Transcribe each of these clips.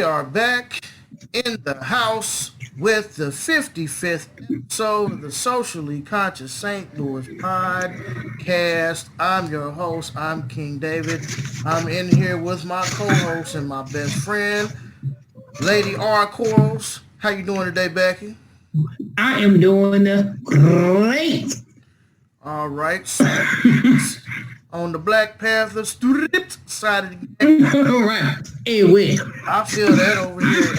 We are back in the house with the 55th episode of the Socially Conscious St. Louis podcast. I'm your host. I'm King David. I'm in here with my co-host and my best friend, Lady R. Corals. How you doing today, Becky? I am doing great. All right. So on the Black Panther side of the game. All right. Hey, wait. I feel that over here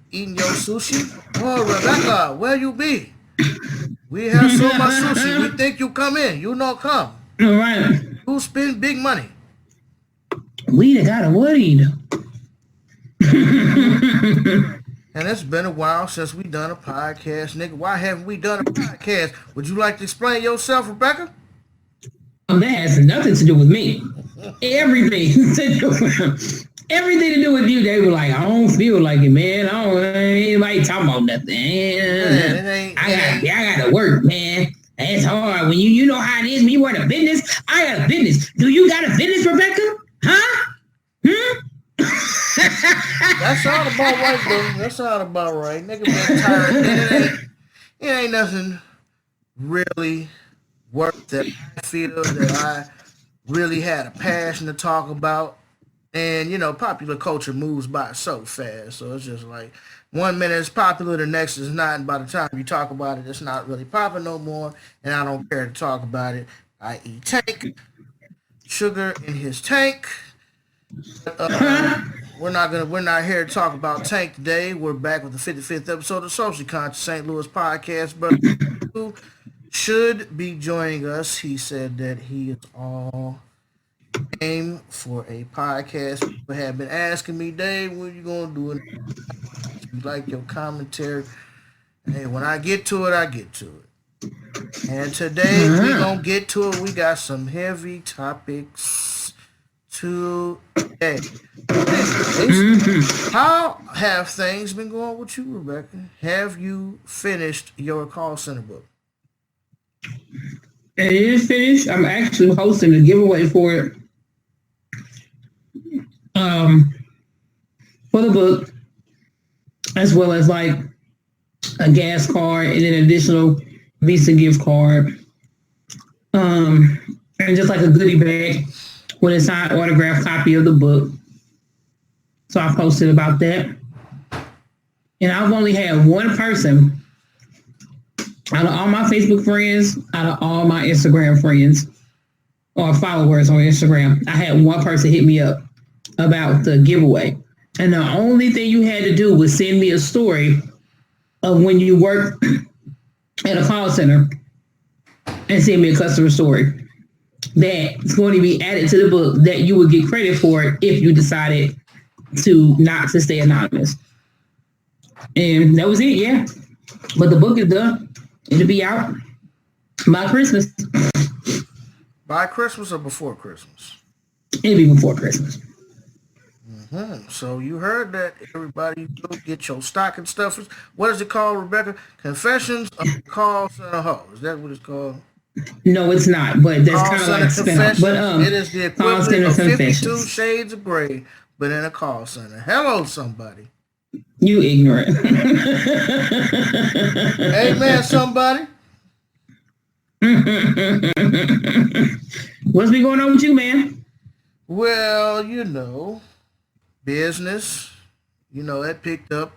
eating your sushi. Oh, Rebecca, where you be? We have so much sushi. We think you come in. You not come. All right. Who spend big money? We done got a weed. And it's been a while since we done a podcast, nigga. Why haven't we done a podcast? Would you like to explain yourself, Rebecca? That has nothing to do with me. Everything to do with you. They were like, I don't feel like it, man. Ain't anybody talking about nothing. I got to work, man. It's hard when you know how it is. When you want a business, I got a business. Do you got a business, Rebecca? Huh? That's all about right, bro. That's all about right. Nigga been tired. It ain't nothing really work that I feel that I really had a passion to talk about. And, you know, popular culture moves by so fast. So it's just like 1 minute it's popular, the next is not. And by the time you talk about it, it's not really popping no more. And I don't care to talk about it. I.e. Tank. Sugar in his tank. We're not here to talk about Tank today. We're back with the 55th episode of Socially Conscious St. Louis podcast. But who should be joining us? He said that he is all game for a podcast. People have been asking me, Dave, what are you gonna do? You like your commentary? Hey, when I get to it, I get to it. And today we're gonna get to it. We got some heavy topics today. How have things been going with you, Rebecca? Have you finished your call center book? It is finished. I'm actually hosting a giveaway for it. For the book, as well as like a gas card and an additional Visa gift card. And just like a goodie bag with a signed autographed copy of the book. So I posted about that. And I've only had one person out of all my Facebook friends, out of all my Instagram friends or followers on Instagram, I had one person hit me up about the giveaway. And the only thing you had to do was send me a story of when you worked at a call center and send me a customer story that's going to be added to the book that you would get credit for if you decided not to stay anonymous. And that was it, yeah. But the book is done. It'll be out by Christmas. By Christmas or before Christmas? It'll be before Christmas. So you heard that, everybody. Go get your stocking stuffers. What is it called, Rebecca? Confessions of a Call Center Hoe. Is that what it's called? No, it's not. But that's kind of like a spin-off. But it is the equivalent of 52 Shades of Grey, but in a call center. Hello, somebody. You ignorant. Amen, somebody. What's been going on with you, man? Well, you know, business, you know, it picked up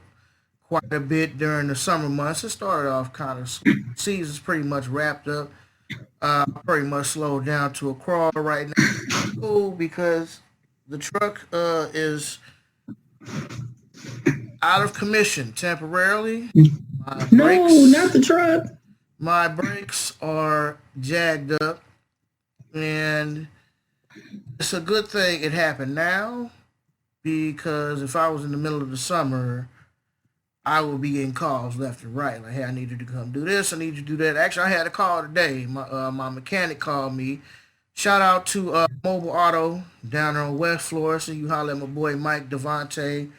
quite a bit during the summer months. It started off kind of slow. Season's pretty much wrapped up. Pretty much slowed down to a crawl right now. It's cool because the truck is out of commission temporarily. No, not the truck. My brakes are jagged up, and it's a good thing it happened now, because if I was in the middle of the summer, I would be getting calls left and right. Like, hey, I need you to come do this. I need you to do that. Actually, I had a call today. My mechanic called me. Shout out to Mobile Auto down there on West Florida. So you holler at my boy Mike, Devontae,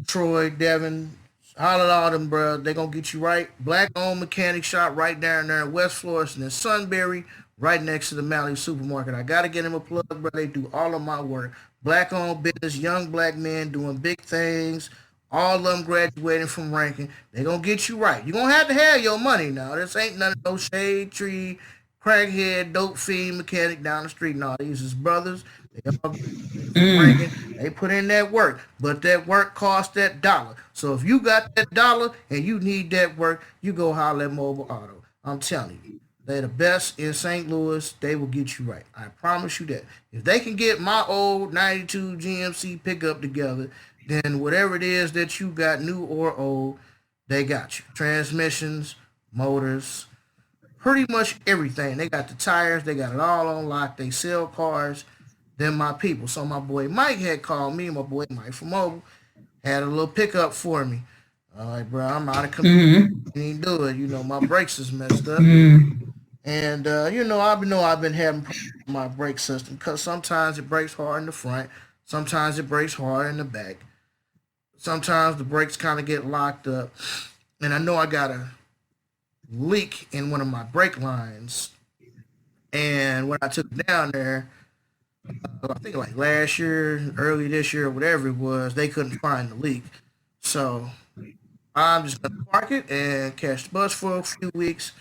Troy, Devin. Holler at all them, bro. They gonna get you right. Black-owned mechanic shop right down there in West Florida and in Sunbury, right next to the Malley Supermarket. I gotta get him a plug, bro. They do all of my work. Black-owned business, young black men doing big things. All of them graduating from ranking. They gonna get you right. You gonna have to have your money now. This ain't none of no shade tree, crackhead, dope fiend mechanic down the street. No, these is brothers. They all graduated from ranking. They put in that work, but that work cost that dollar. So if you got that dollar and you need that work, you go holler at Mobile Auto. I'm telling you. They're the best in St. Louis. They will get you right. I promise you that. If they can get my old 92 GMC pickup together, then whatever it is that you got, new or old, they got you. Transmissions, motors, pretty much everything. They got the tires. They got it all on lock. They sell cars. They're my people. So my boy Mike had called me. My boy Mike from Mobile had a little pickup for me. All right, bro, I'm out of commission. Can't do it. My brakes is messed up. And I've been having problems with my brake system because sometimes it breaks hard in the front, sometimes it breaks hard in the back, sometimes the brakes kind of get locked up, and I know I got a leak in one of my brake lines. And when I took it down there, I think like last year, early this year, whatever it was, they couldn't find the leak. So I'm just gonna park it and catch the bus for a few weeks,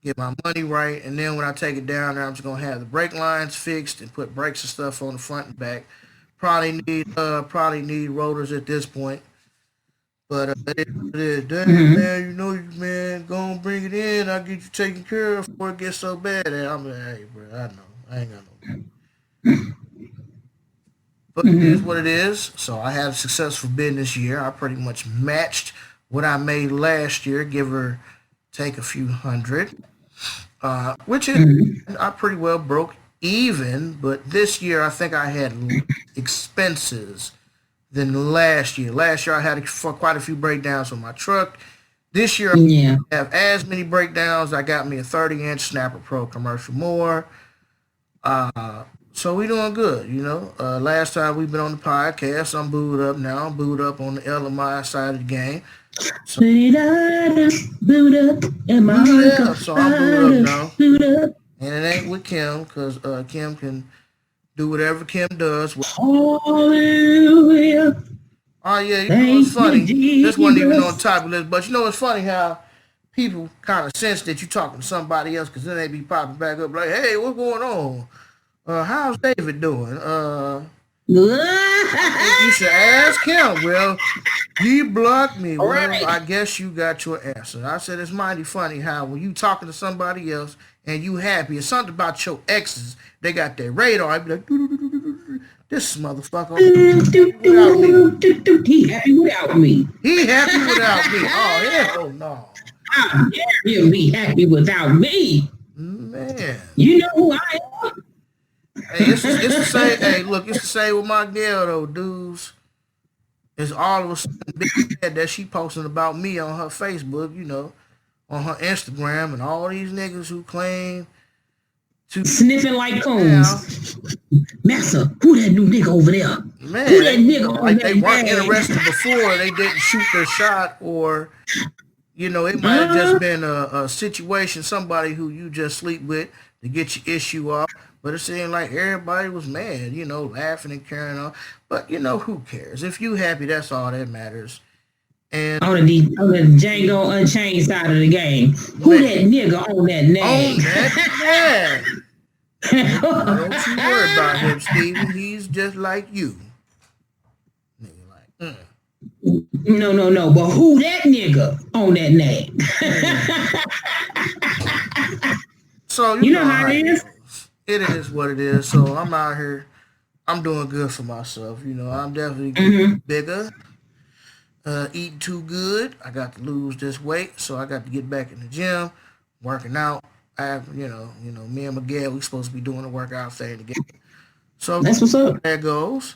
get my money right, and then when I take it down there, I'm just gonna have the brake lines fixed and put brakes and stuff on the front and back. Probably need rotors at this point, but it is what it is. Damn, man, man, go and bring it in. I'll get you taken care of before it gets so bad. And I'm like, hey, bro, I know, I ain't got no, but it is what it is. So I had a successful business year. I pretty much matched what I made last year, give or take a few hundred. Which is I pretty well broke even, but this year I think I had expenses than last year. Last year I had quite a few breakdowns on my truck. This year Yeah. I have as many breakdowns. I got me a 30-inch Snapper Pro commercial more. So we doing good. Last time we've been on the podcast, I'm booed up now. I'm booed up on the LMI side of the game. So, Boot up and my yeah, so I'm booed up now. boot up. And it ain't with Kim, because Kim can do whatever Kim does. Hallelujah. Oh, yeah, it's Thank funny. you, This wasn't even on the Jesus. topic list, but it's funny how people kind of sense that you're talking to somebody else, because then they be popping back up like, hey, what's going on? How's David doing? I think you should ask him. Well, you blocked me. All Well, right. I guess you got your answer. I said it's mighty funny how when you talking to somebody else and you happy, it's something about your exes. They got their radar. I be like, this motherfucker without me. He happy without me. He happy without me. Oh hell no, How dare him be happy without me? man. You know who I am? Hey, it's the same. Hey, look, it's the same with my girl though, dudes. It's all of a sudden big bad that she posting about me on her Facebook, on her Instagram, and all these niggas who claim to Sniffing like now, coons. Massa, who that new nigga over there? man, Who that nigga on like that they weren't bag? interested before, they didn't shoot their shot, or it might have just been a situation, somebody who you just sleep with to get your issue off. But it seemed like everybody was mad, laughing and carrying on. But who cares? If you happy, that's all that matters. And On the Django Unchained side of the game. Who that man, nigga on that on name? that, man. Don't you worry about him, Steven. He's just like you. Nigga, like, No. But who that nigga on that name? So You know how it is? it is what it is. So I'm out here. I'm doing good for myself. I'm definitely getting bigger. Eating too good. I got to lose this weight, so I got to get back in the gym, working out. I have, me and Miguel, we supposed to be doing a workout thing together. So That's what's up. there goes.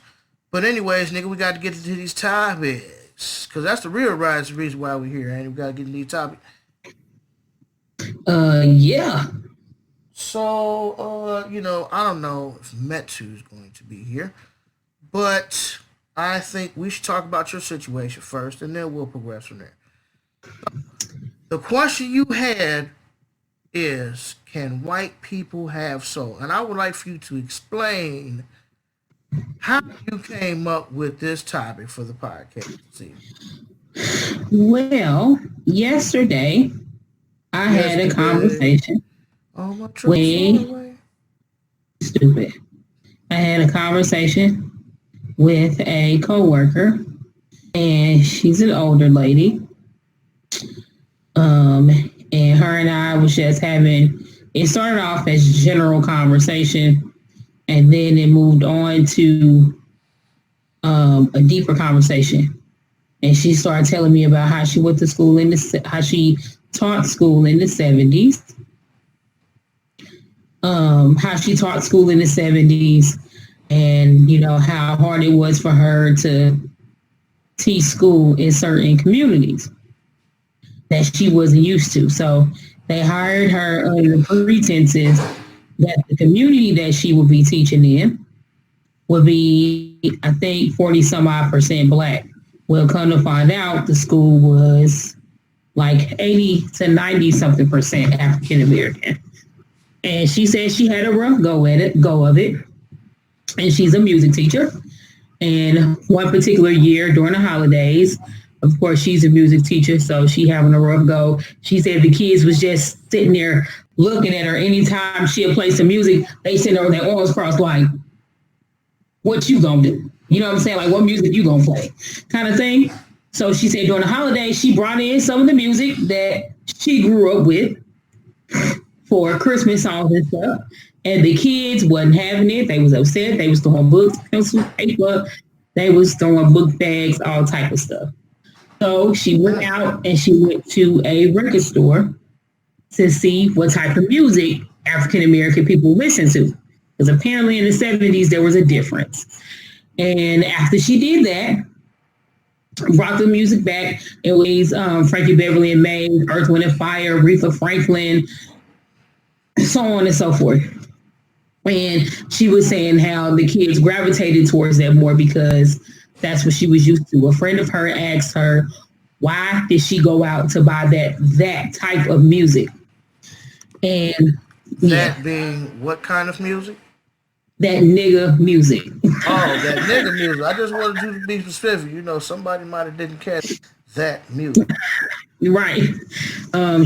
But anyways, nigga, we got to get into these topics, cause that's the real reason why we're here, and we got to get into these topics. Yeah. So, I don't know if Metsu is going to be here, but I think we should talk about your situation first, and then we'll progress from there. The question you had is, can white people have soul? And I would like for you to explain how you came up with this topic for the podcast this evening? Well, yesterday I had a conversation Oh, my truck's far with away. stupid. I had a conversation with a coworker, and she's an older lady. And her and I was just having. It started off as general conversation, and then it moved on to a deeper conversation. And she started telling me about how she went to school how she taught school in the 70s. How she taught school in the 70s, and how hard it was for her to teach school in certain communities that she wasn't used to. So they hired her under the pretenses that the community that she would be teaching in would be, I think, 40 some odd % Black. Well, come to find out, the school was like 80 to 90 something % African American. And she said she had a rough go of it. And she's a music teacher. And one particular year during the holidays, of course, she's a music teacher, so she having a rough go. She said the kids was just sitting there looking at her. Anytime she'll play some music, they sitting there with their arms crossed like, what you gonna do? You know what I'm saying? Like, what music you gonna play? Kind of thing. So she said during the holidays, she brought in some of the music that she grew up with for Christmas songs and stuff. And the kids wasn't having it. They was upset. They was throwing books, pencils, paper. They was throwing book bags, all type of stuff. So she went out and she went to a record store to see what type of music African American people listen to. Because apparently in the 70s, there was a difference. And after she did that, brought the music back, it was Frankie Beverly and Maze, Earth, Wind and Fire, Aretha Franklin, so on and so forth. And she was saying how the kids gravitated towards that more because that's what she was used to. A friend of her asked her, why did she go out to buy that type of music? And that being what kind of music? That nigga music. Oh, that nigga music. I just wanted you to be specific. Somebody might have didn't catch that music. Right.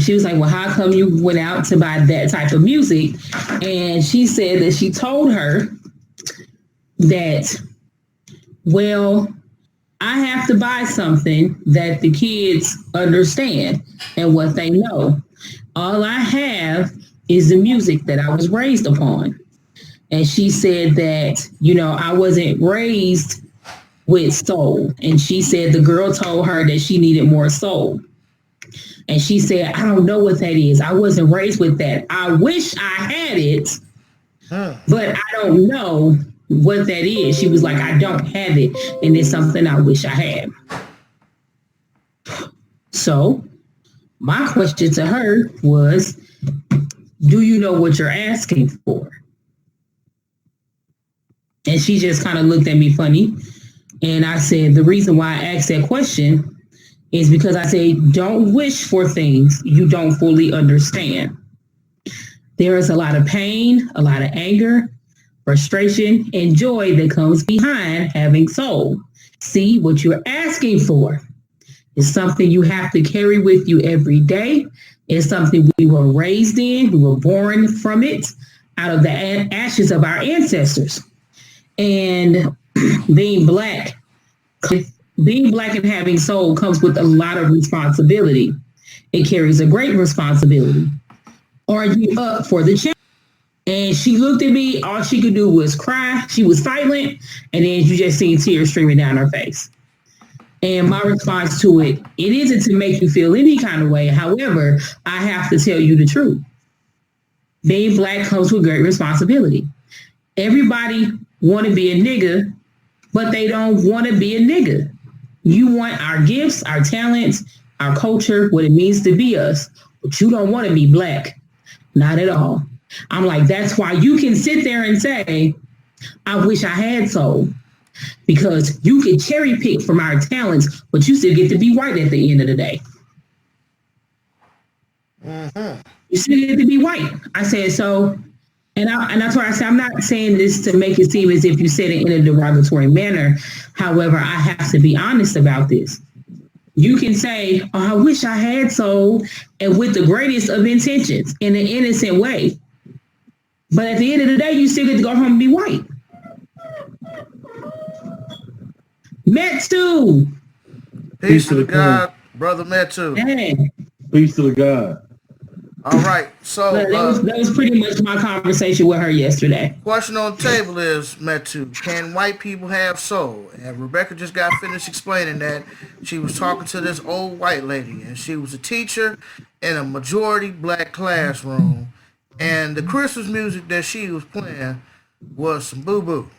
She was like, well, how come you went out to buy that type of music? And she said that she told her that, well, I have to buy something that the kids understand and what they know. All I have is the music that I was raised upon. And she said that, I wasn't raised with soul. And she said the girl told her that she needed more soul. And she said, I don't know what that is. I wasn't raised with that. I wish I had it, but I don't know what that is. She was like, I don't have it. And it's something I wish I had. So my question to her was, do you know what you're asking for? And she just kind of looked at me funny. And I said, the reason why I asked that question is because I say, don't wish for things you don't fully understand. There is a lot of pain, a lot of anger, frustration, and joy that comes behind having soul. See, what you're asking for is something you have to carry with you every day. It's something we were raised in. We were born from it, out of the ashes of our ancestors. And being black and having soul comes with a lot of responsibility. It carries a great responsibility. Are you up for the challenge? And she looked at me. All she could do was cry. She was silent. And then you just seen tears streaming down her face. And my response to it isn't to make you feel any kind of way. However, I have to tell you the truth. Being black comes with great responsibility. Everybody want to be a nigga, but they don't want to be a nigga. You want our gifts, our talents, our culture, what it means to be us, but you don't want to be black. Not at all. I'm like, that's why you can sit there and say, I wish I had soul, because you can cherry pick from our talents, but you still get to be white at the end of the day. Mm-hmm. You still get to be white. I said, so And that's why I say I'm not saying this to make it seem as if you said it in a derogatory manner. However, I have to be honest about this. You can say, "Oh, I wish I had soul," and with the greatest of intentions, in an innocent way. But at the end of the day, you still get to go home and be white. Metu. Peace to the God, brother Metu. Dang. Peace to the God. All right, so that was pretty much my conversation with her yesterday. Question on the table is, Metu, can white people have soul? And Rebecca just got finished explaining that she was talking to this old white lady, and she was a teacher in a majority black classroom, and the Christmas music that she was playing was some boo-boo.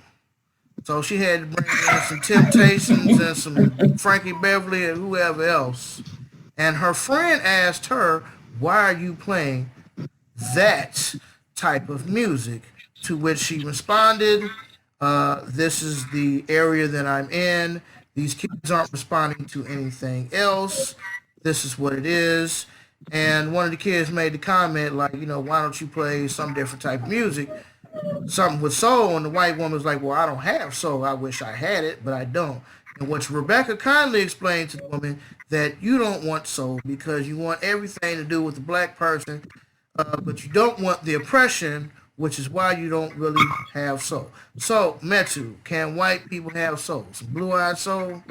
So she had to bring in some Temptations and some Frankie Beverly and whoever else. And her friend asked her, "Why are you playing that type of music?" To which she responded, "This is the area that I'm in. These kids aren't responding to anything else. This is what it is." And one of the kids made the comment like, "Why don't you play some different type of music? Something with soul." And the white woman was like, "Well, I don't have soul. I wish I had it, but I don't." And which Rebecca kindly explained to the woman that you don't want soul because you want everything to do with the black person, but you don't want the oppression, which is why you don't really have soul. So, Metu, can white people have soul? Some blue-eyed soul?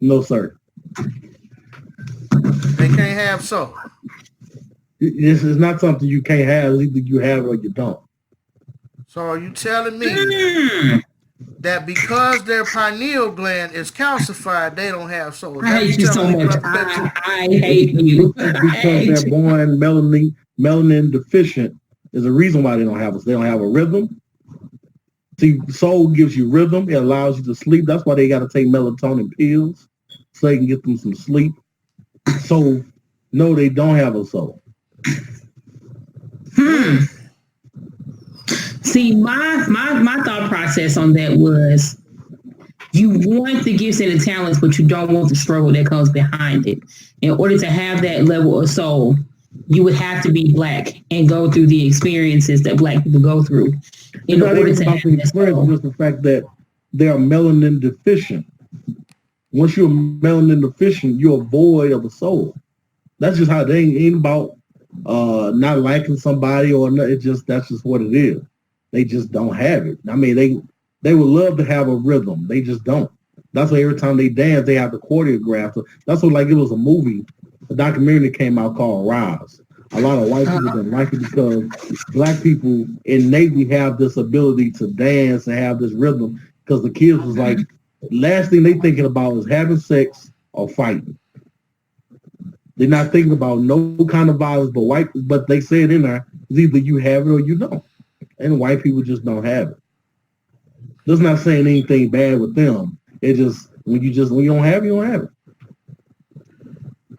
No, sir. They can't have soul. This is not something you can't have. Either you have it or you don't. So are you telling me that because their pineal gland is calcified, they don't have soul? I hate you so much. I hate you. Because they're born melanin deficient is the reason why they don't have us. They don't have a rhythm. See, soul gives you rhythm. It allows you to sleep. That's why they got to take melatonin pills so they can get them some sleep. So, no, they don't have a soul. See, my thought process on that was you want the gifts and the talents, but you don't want the struggle that comes behind it. In order to have that level of soul, you would have to be black and go through the experiences that black people go through in order to have that soul. Just the fact that they are melanin deficient. Once you're melanin deficient, you're void of a soul. That's just how they ain't about not liking somebody or not. That's just what it is. They just don't have it. I mean, they would love to have a rhythm. They just don't. That's why every time they dance, they have to choreograph. So that's what, like, it was a movie, a documentary that came out called Rise. A lot of white people didn't like it because black people innately have this ability to dance and have this rhythm because the kids was like, last thing they thinking about is having sex or fighting. They're not thinking about no kind of violence, but they say it in there, it's either you have it or you don't. And white people just don't have it. That's not saying anything bad with them. It just when you don't have it, you don't have it.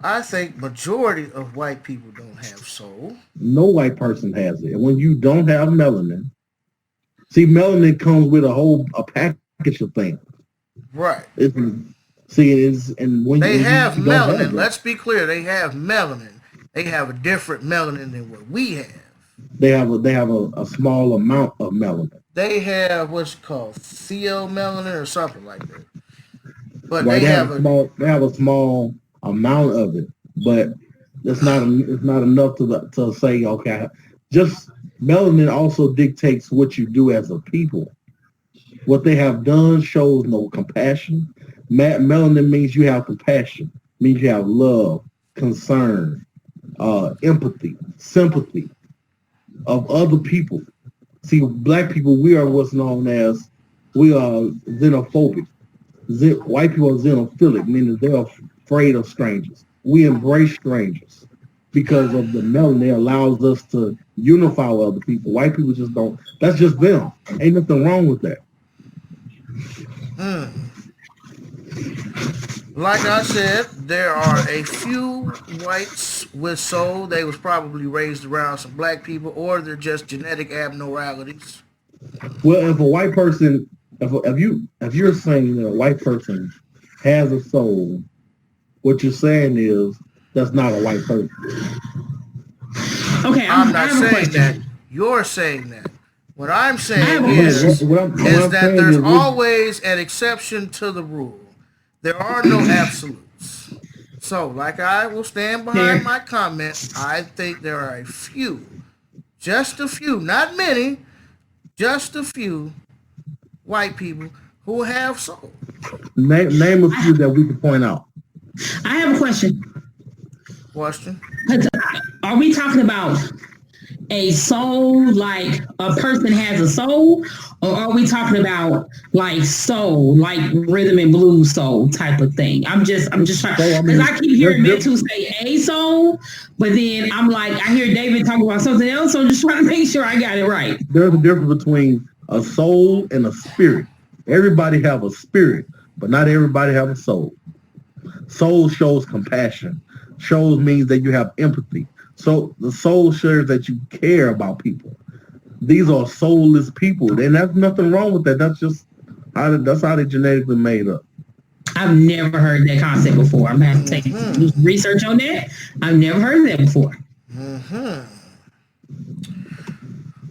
I think majority of white people don't have soul. No white person has it. And when you don't have melanin, see, melanin comes with a package of things. Right. And when they have melanin. Have Let's be clear. They have melanin. They have a different melanin than what we have. They have a small amount of melanin. They have what's called theomelanin or something like that. But right, they have a small amount of it, but it's not enough to say, okay. Just melanin also dictates what you do as a people. What they have done shows no compassion. Melanin means you have compassion, means you have love, concern, empathy, sympathy of other people. See, black people, we are what's known as, we are xenophobic. White people are xenophilic, meaning they're afraid of strangers. We embrace strangers because of the melanin allows us to unify with other people. White people just don't. That's just them. Ain't nothing wrong with that. Like I said, there are a few whites with soul. They was probably raised around some black people, or they're just genetic abnormalities. Well, if a white person, if you're saying that a white person has a soul, what you're saying is that's not a white person. Okay, I'm not saying that. You're saying that. What I'm I saying have a is question. What I'm that saying there's is always an exception to the rule. There are no absolutes. So, like I will stand behind There. my comment, I think there are a few, just a few, not many, just a few white people who have soul. name a few that we can point out. I have a question. Question. Are we talking about a soul, like a person has a soul, or are we talking about like soul, like rhythm and blues soul type of thing? I'm just trying, So, because I keep hearing there's Metu say a soul, but then I'm like, I hear David talk about something else, so I'm just trying to make sure I got it right. there's a difference between a soul and a spirit. Everybody have a spirit, but not everybody have a soul. Soul shows compassion. Shows means that you have empathy. So the soul shows that you care about people. These are soulless people, and there's nothing wrong with that. That's just that's how they genetically made up. I've never heard that concept before. I'm going to have to take research on that. I've never heard of that before.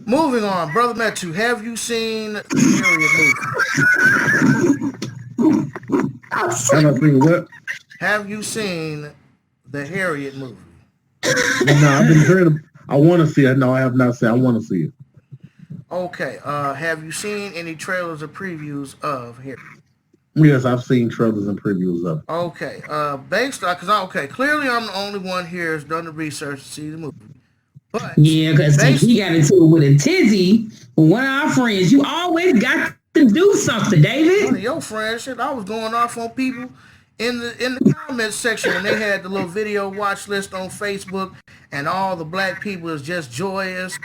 Moving on, Brother Metu, have you seen the Harriet movie? Have I seen what? Have you seen the Harriet movie? No, I've been hearing. I want to see it. No, I have not seen. I want to see it. Okay. Have you seen any trailers or previews of Harriet? Yes, I've seen trailers and previews of it. Okay. Based on, clearly I'm the only one here who's done the research to see the movie. But Yeah, because he got into it with a tizzy with one of our friends. You always got to do something, David. One of your friends, shit, I was going off on people in the comments section when they had the little video watch list on Facebook, and all the black people is just joyous.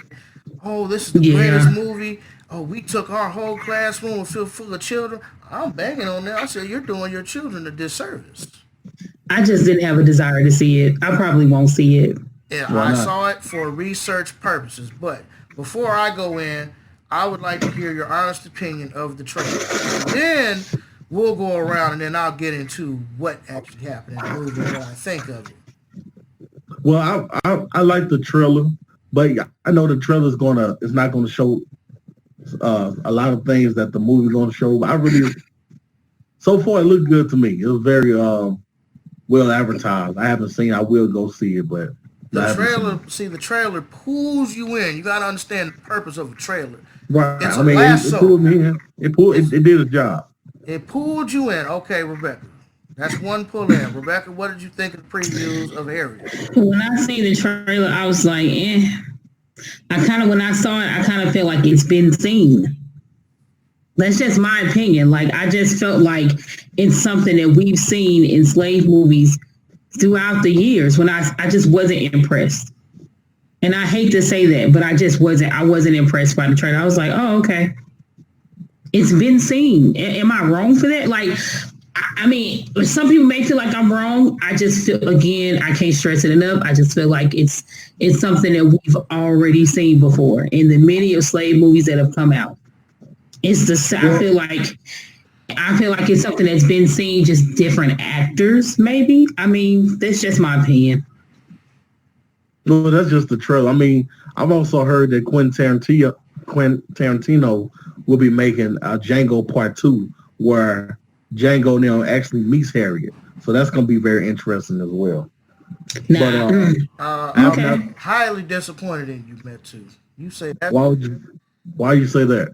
Oh, this is the greatest movie. Oh, we took our whole classroom and filled full of children. I'm banging on that. I said, you're doing your children a disservice. I just didn't have a desire to see it. I probably won't see it. Yeah, I saw it for research purposes. But before I go in, I would like to hear your honest opinion of the trailer. Then we'll go around, and then I'll get into what actually happened in the movie and what I think of it. Well, I like the trailer, but I know the trailer is not gonna show a lot of things that the movie's gonna show. But so far it looked good to me. It was very well advertised. I haven't seen. I will go see it, but the trailer pulls you in. You got to understand the purpose of a trailer. Right. It's I mean, it pulled me in. It did a job. It pulled you in. Okay, Rebecca. That's one pull in. Rebecca, what did you think of the previews of Harriet? When I seen the trailer, I was like, when I saw it, I kind of feel like it's been seen. That's just my opinion. Like, I just felt like it's something that we've seen in slave movies throughout the years when I just wasn't impressed. And I hate to say that, but I wasn't impressed by the trailer. I was like, oh, okay. It's been seen. Am I wrong for that? Like, I mean, some people may feel like I'm wrong. I just feel, again, I can't stress it enough. I just feel like it's something that we've already seen before in the many of slave movies that have come out. I feel like it's something that's been seen, just different actors, maybe. I mean, that's just my opinion. No, that's just the trailer. I mean, I've also heard that Quentin Tarantino will be making a Django Part 2, where Django now actually meets Harriet. So that's going to be very interesting as well. I'm highly disappointed in you, Metu. You say that. Why you say that?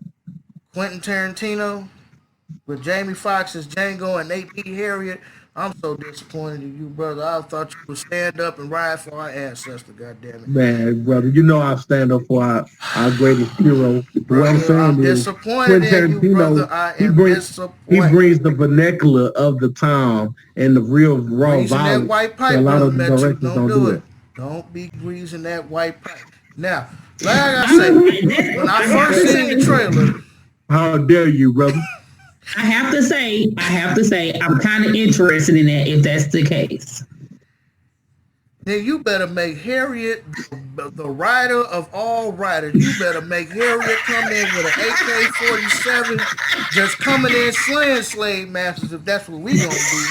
Quentin Tarantino with Jamie Foxx as Django and Nate P. Harriet. I'm so disappointed in you, brother. I thought you would stand up and ride for our ancestor, goddammit. Man, brother, you know I stand up for our greatest hero. Brother, I'm disappointed in you, brother. I am disappointed. He brings the vernacular of the time and the real raw violence. That white pipe, a lot of Metro. directors Don't do it. Don't be greasing that white pipe. Now, like I said, when I first seen the trailer. How dare you, brother? I have to say, I'm kind of interested in that if that's the case. Then you better make Harriet the rider of all riders. You better make Harriet come in with an AK-47, just coming in slaying slave masters, if that's what we gonna do.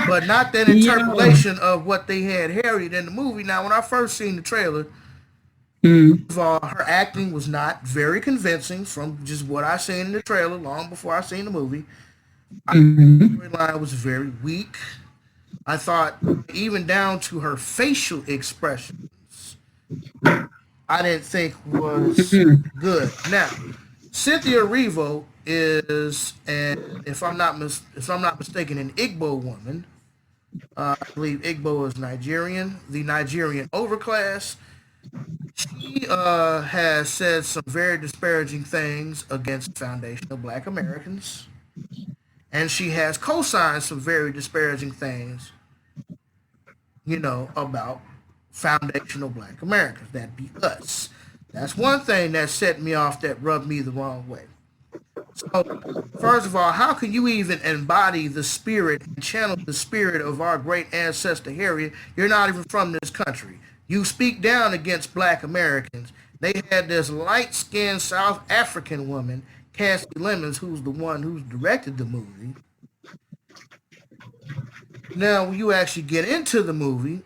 But not that interpolation of what they had Harriet in the movie. Now, when I first seen the trailer, Mm. First of all, her acting was not very convincing from just what I seen in the trailer long before I seen the movie. Mm-hmm. The storyline was very weak. I thought even down to her facial expressions, I didn't think was Mm-hmm. good. Now, Cynthia Erivo is, and if I'm not mistaken, an Igbo woman. I believe Igbo is Nigerian, the Nigerian overclass. She has said some very disparaging things against foundational Black Americans, and she has co-signed some very disparaging things, about foundational Black Americans. That'd be us. That's one thing that set me off, that rubbed me the wrong way. So, first of all, how can you even embody the spirit and channel the spirit of our great ancestor Harriet? You're not even from this country. You speak down against Black Americans. They had this light-skinned South African woman, Cassie Lemons, who's the one who's directed the movie. Now, when you actually get into the movie,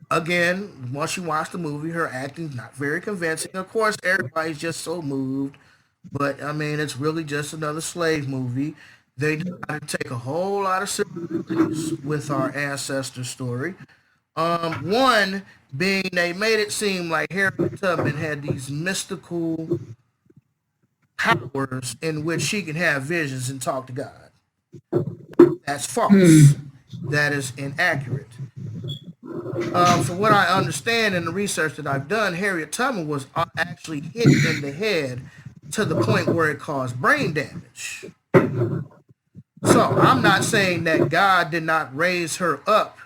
again, once you watch the movie, her acting's not very convincing. Of course, everybody's just so moved. But I mean, it's really just another slave movie. They decided to take a whole lot of similarities with our ancestor story. One being they made it seem like Harriet Tubman had these mystical powers in which she can have visions and talk to God. That's false. Mm. That is inaccurate. From what I understand in the research that I've done, Harriet Tubman was actually hit in the head to the point where it caused brain damage. So I'm not saying that God did not raise her up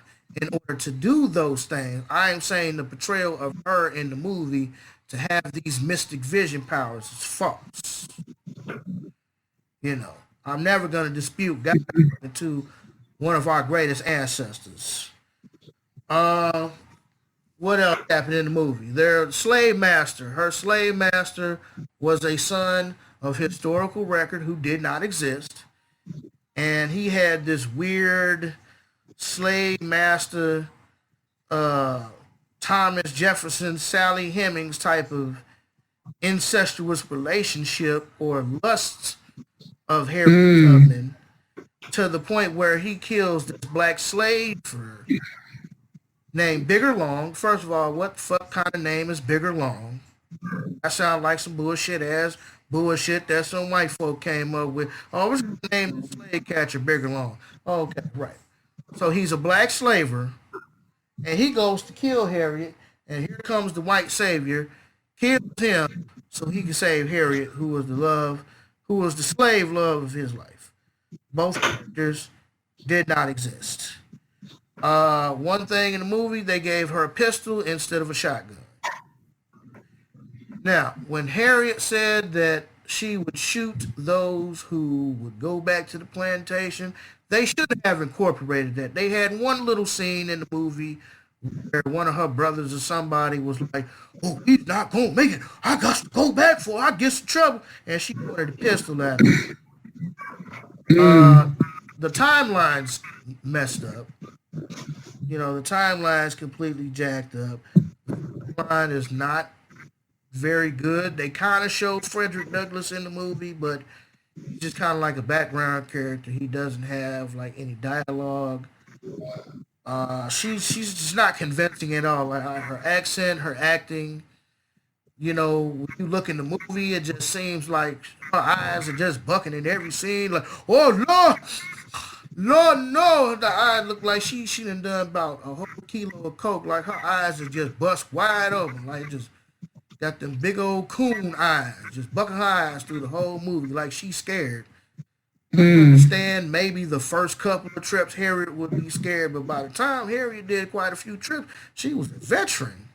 in order to do those things. I am saying the portrayal of her in the movie to have these mystic vision powers is false. I'm never going to dispute God to one of our greatest ancestors. What else happened in the movie? Their slave master, her slave master was a son of historical record who did not exist. And he had this weird slave master, Thomas Jefferson, Sally Hemings type of incestuous relationship or lust of Harriet Tubman, to the point where he kills this black slave named Bigger Long. First of all, what the fuck kind of name is Bigger Long? That sounds like some bullshit that some white folk came up with. Oh, what's the name of the slave catcher, Bigger Long? Okay, right. So he's a black slaver, and he goes to kill Harriet, and here comes the white savior, kills him so he can save Harriet, who was the slave love of his life. Both characters did not exist. One thing in the movie, they gave her a pistol instead of a shotgun. Now, when Harriet said that she would shoot those who would go back to the plantation, they should have incorporated that. They had one little scene in the movie where one of her brothers or somebody was like, "Oh, he's not gonna make it. I got to go back before I get in trouble," and she pointed a pistol at him. The timeline's messed up. The timeline's completely jacked up. The line is not very good. They kind of showed Frederick Douglass in the movie, but he's just kind of like a background character. He doesn't have like any dialogue. She's just not convincing at all. Like her accent, her acting. When you look in the movie, it just seems like her eyes are just bucking in every scene. Like, oh Lord, Lord, no! The eyes look like she done about a whole kilo of coke. Like her eyes are just bust wide open, like just got them big old coon eyes, just bucking her eyes through the whole movie, like she's scared. I understand maybe the first couple of trips Harriet would be scared, but by the time Harriet did quite a few trips, she was a veteran.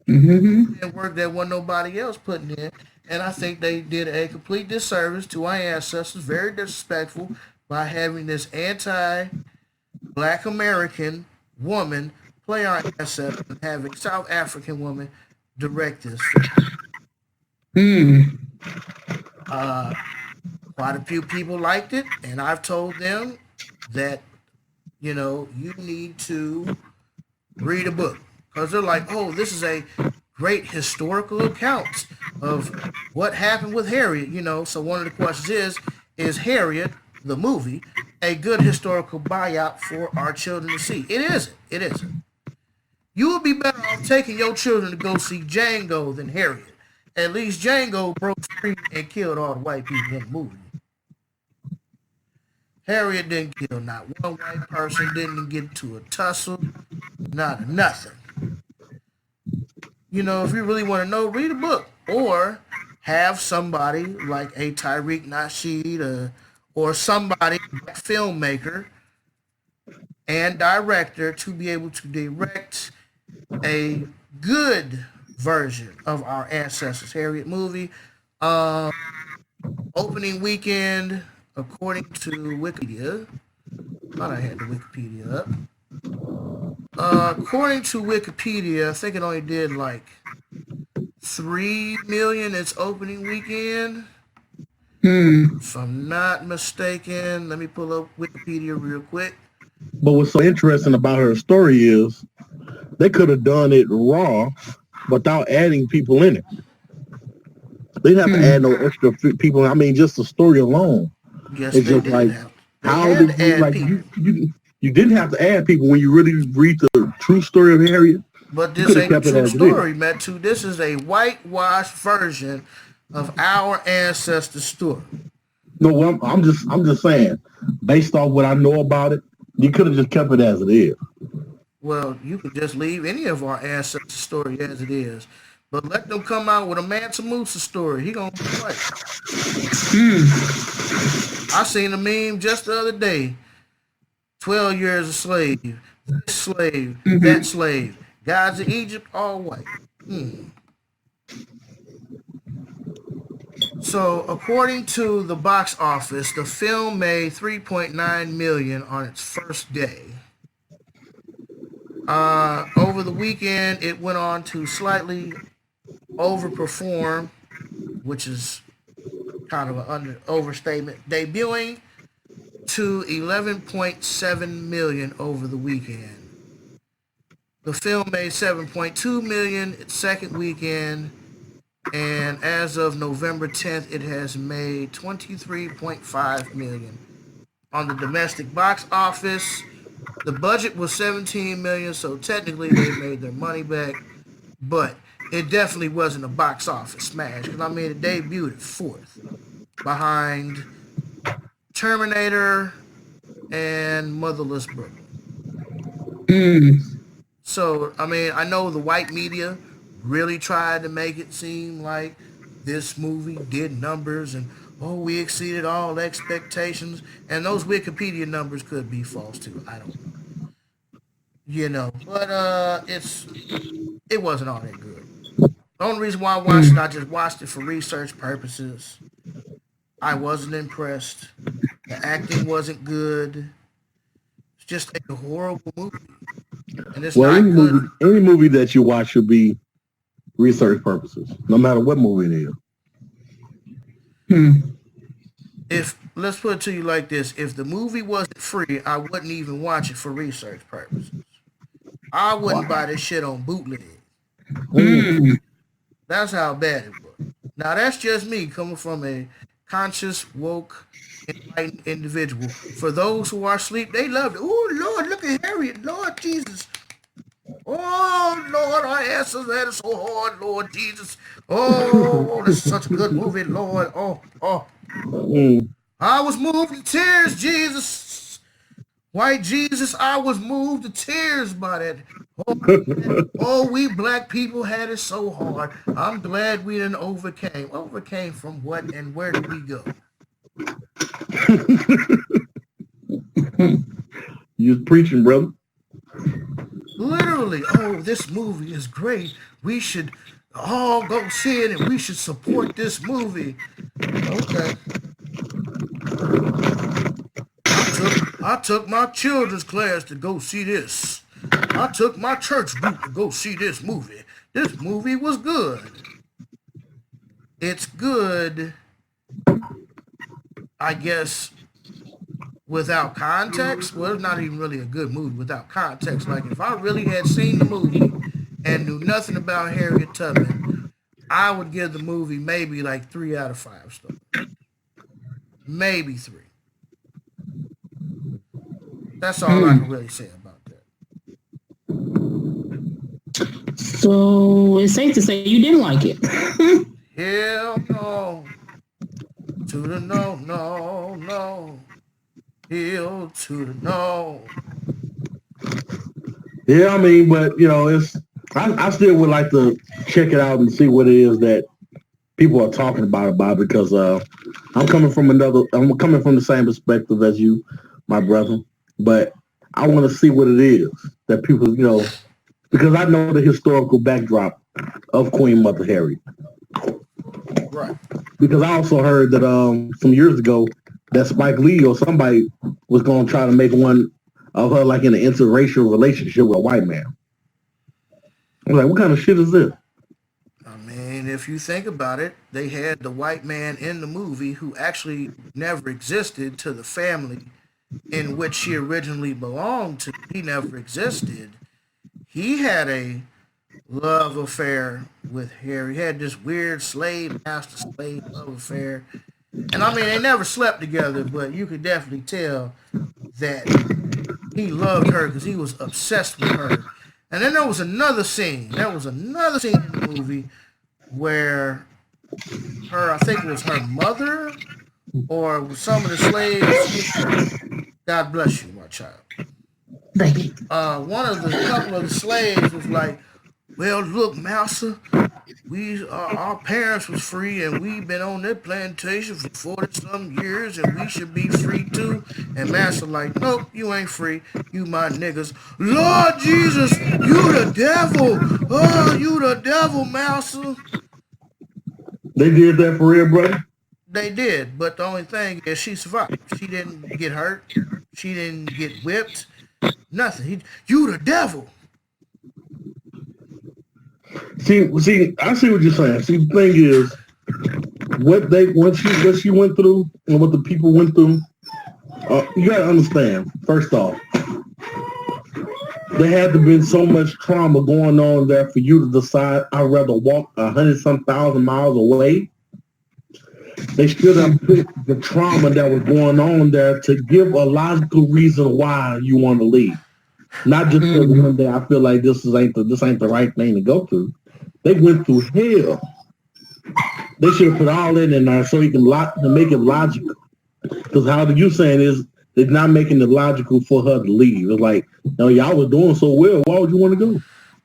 And work that wasn't nobody else putting in. And I think they did a complete disservice to our ancestors, very disrespectful, by having this anti-Black American woman play our ancestors and having South African woman direct this. Quite a few people liked it, and I've told them that, you need to read a book because they're like, oh, this is a great historical account of what happened with Harriet, you know. So one of the questions is Harriet, the movie, a good historical buyout for our children to see? It isn't. It isn't. You would be better off taking your children to go see Django than Harriet. At least Django broke free and killed all the white people in the movie. Harriet didn't kill not one white person, didn't get into a tussle, nothing. You know, if you really want to know, read a book or have somebody like a Tariq Nasheed or somebody, a filmmaker and director, to be able to direct a good version of our Ancestor Harriet movie. Opening weekend, according to Wikipedia, thought I had the Wikipedia up. According to Wikipedia, I think it only did like 3 million its opening weekend. If I'm not mistaken, let me pull up Wikipedia real quick. But what's so interesting about her story is they could have done it raw without adding people in it. They didn't have to add no extra people. I mean, just the story alone. Yes, it's they just did. like, how did you like you didn't have to add people when you really read the true story of Harriet. But this ain't a true story, Metu. This is a whitewashed version of our ancestor story. No, well, I'm just saying, based off what I know about it, you could have just kept it as it is. Well, you could just leave any of our ancestor story as it is, but let them come out with a Mansa Musa story. He gonna be white. I seen a meme just the other day. 12 years a slave, this slave, that slave. Guys in Egypt, all white. So, according to the box office, the film made $3.9 million on its first day. Over the weekend, it went on to slightly overperform, which is kind of an overstatement, debuting to 11.7 million over the weekend. The film made 7.2 million its second weekend, and as of November 10th, it has made 23.5 million. On the domestic box office, the budget was 17 million, so technically they made their money back, but it definitely wasn't a box office smash, because I mean, it debuted at fourth, behind Terminator and Motherless Brooklyn. So, I mean, I know the white media really tried to make it seem like this movie did numbers and, oh, we exceeded all expectations. And those Wikipedia numbers could be false too. I don't know. You know, but it wasn't all that good. The only reason why I watched it, I just watched it for research purposes. I wasn't impressed. The acting wasn't good. It's just a horrible movie. And it's not good. Any movie that you watch should be research purposes, no matter what movie it is. If let's put it to you like this, if the movie wasn't free, I wouldn't even watch it for research purposes. I wouldn't buy this shit on bootleg. That's how bad it was. Now that's just me coming from a conscious, woke, enlightened individual. For those who are asleep, they loved it. Oh Lord, look at Harriet, Lord Jesus. Oh Lord, our ancestors had it so hard, Lord Jesus. Oh, this is such a good movie, Lord. I was moved to tears, Jesus. White Jesus, I was moved to tears by that. Oh, we black people had it so hard. I'm glad we didn't overcame. Overcame from what and where did we go? You're preaching, brother. Literally, oh, this movie is great. We should all go see it and we should support this movie. Okay. I took my children's class to go see this. I took my church group to go see this movie. This movie was good. It's good, I guess, without context. Well, it's not even really a good movie without context. Like, if I really had seen the movie and knew nothing about Harriet Tubman, I would give the movie maybe like 3 out of 5 stars. Maybe 3. That's all I can really say about that. So it's safe to say you didn't like it. Hell no. To the no, no, no. Hell to the no. Yeah, I mean, but it's I still would like to check it out and see what it is that people are talking about because I'm coming from the same perspective as you, my brother, but I want to see what it is that people, because I know the historical backdrop of Queen Mother Harriet. Right. Because I also heard that some years ago that Spike Lee or somebody was going to try to make one of her like in an interracial relationship with a white man. I was like, what kind of shit is this? I mean, if you think about it, they had the white man in the movie who actually never existed to the family in which she originally belonged to. He never existed. He had a love affair with Harry. He had this weird slave master slave love affair. And I mean, they never slept together, but you could definitely tell that he loved her because he was obsessed with her. And then there was another scene. There was another scene in the movie where I think it was her mother or some of the slaves. God bless you, my child. Thank you. Couple of the slaves was like, well, look, Mouser, our parents was free and we've been on that plantation for 40-some years and we should be free too. And Master like, nope, you ain't free. You my niggas. Lord Jesus, you the devil. Oh, you the devil, Mouser. They did that for real, brother? They did, but the only thing is she survived. She didn't get hurt. She didn't get whipped. Nothing. You the devil. See, I see what you're saying. See, the thing is, what she went through and what the people went through, you gotta understand. First off, there had to been so much trauma going on there for you to decide I'd rather walk 100-some thousand miles away. They should have put the trauma that was going on there to give a logical reason why you want to leave. Not just because one day I feel like this ain't the right thing to go through. They went through hell. They should have put all that in there so you can make it logical. Because how you saying is they're not making it logical for her to leave. It's like, y'all was doing so well. Why would you want to go?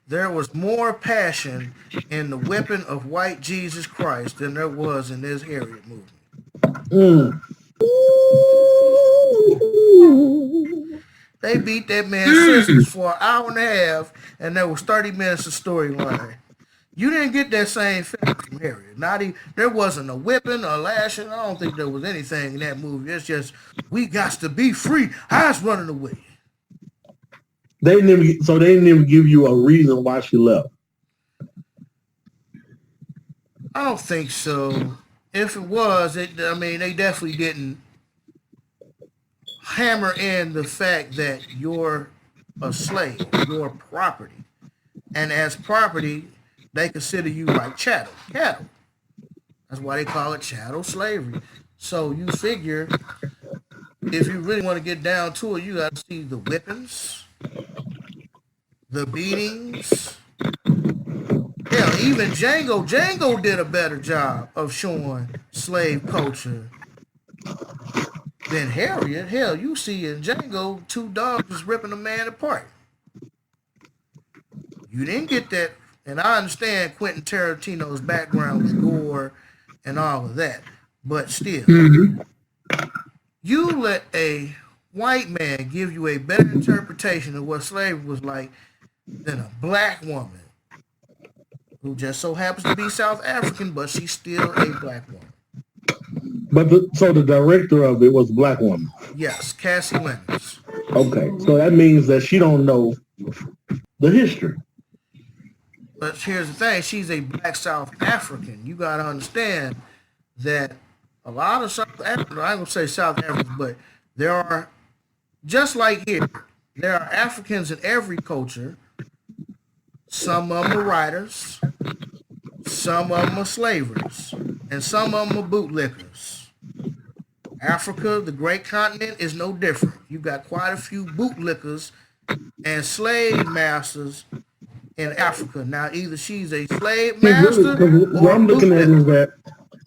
There was more passion in the whipping of white Jesus Christ than there was in this Harriet movie. They beat that man's sisters for an hour and a half, and there was 30 minutes of storyline. You didn't get that same feeling from Harriet. There wasn't a whipping or lashing. I don't think there was anything in that movie. It's just, we got to be free. I was running away. They didn't even give you a reason why she left. I don't think so. If it was, they definitely didn't hammer in the fact that you're a slave, you're property. And as property, they consider you like cattle. That's why they call it chattel slavery. So you figure, if you really want to get down to it, you got to see the whippings, the beatings. Hell, even Django did a better job of showing slave culture than Harriet. Hell, you see in Django, 2 dogs was ripping a man apart. You didn't get that, and I understand Quentin Tarantino's background with gore and all of that, but still, you let a white man give you a better interpretation of what slavery was like than a black woman who just so happens to be South African, but she's still a black woman. But the director of it was a black woman. Yes, Cassie Leonard. Okay, so that means that she don't know the history. But here's the thing: she's a black South African. You gotta understand that a lot of South Africans, I ain't gonna say South Africans, but there are, just like here, there are Africans in every culture. some of them are writers, some of them are slavers, and some of them are bootlickers. Africa, the great continent, is no different. You got quite a few bootlickers and slave masters in Africa. Now, either she's a slave master What or I'm a looking at is bootlicker. that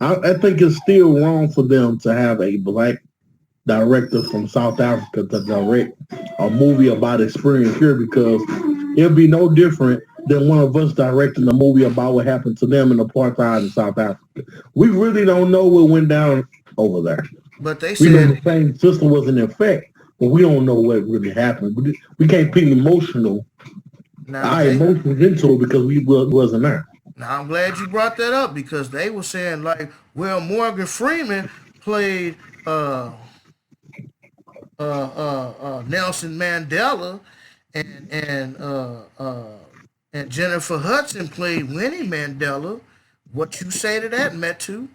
I think it's still wrong for them to have a black director from South Africa to direct a movie about experience here, because it'll be no different than one of us directing a movie about what happened to them in apartheid in South Africa. We really don't know what went down over there. But they We know said, the same system was in effect, but we don't know what really happened. We can't put our emotions into it because we wasn't there. now I'm glad you brought that up, because they were saying like, well, Morgan Freeman played Nelson Mandela, and Jennifer Hudson played Winnie Mandela. What you say to that, Metu?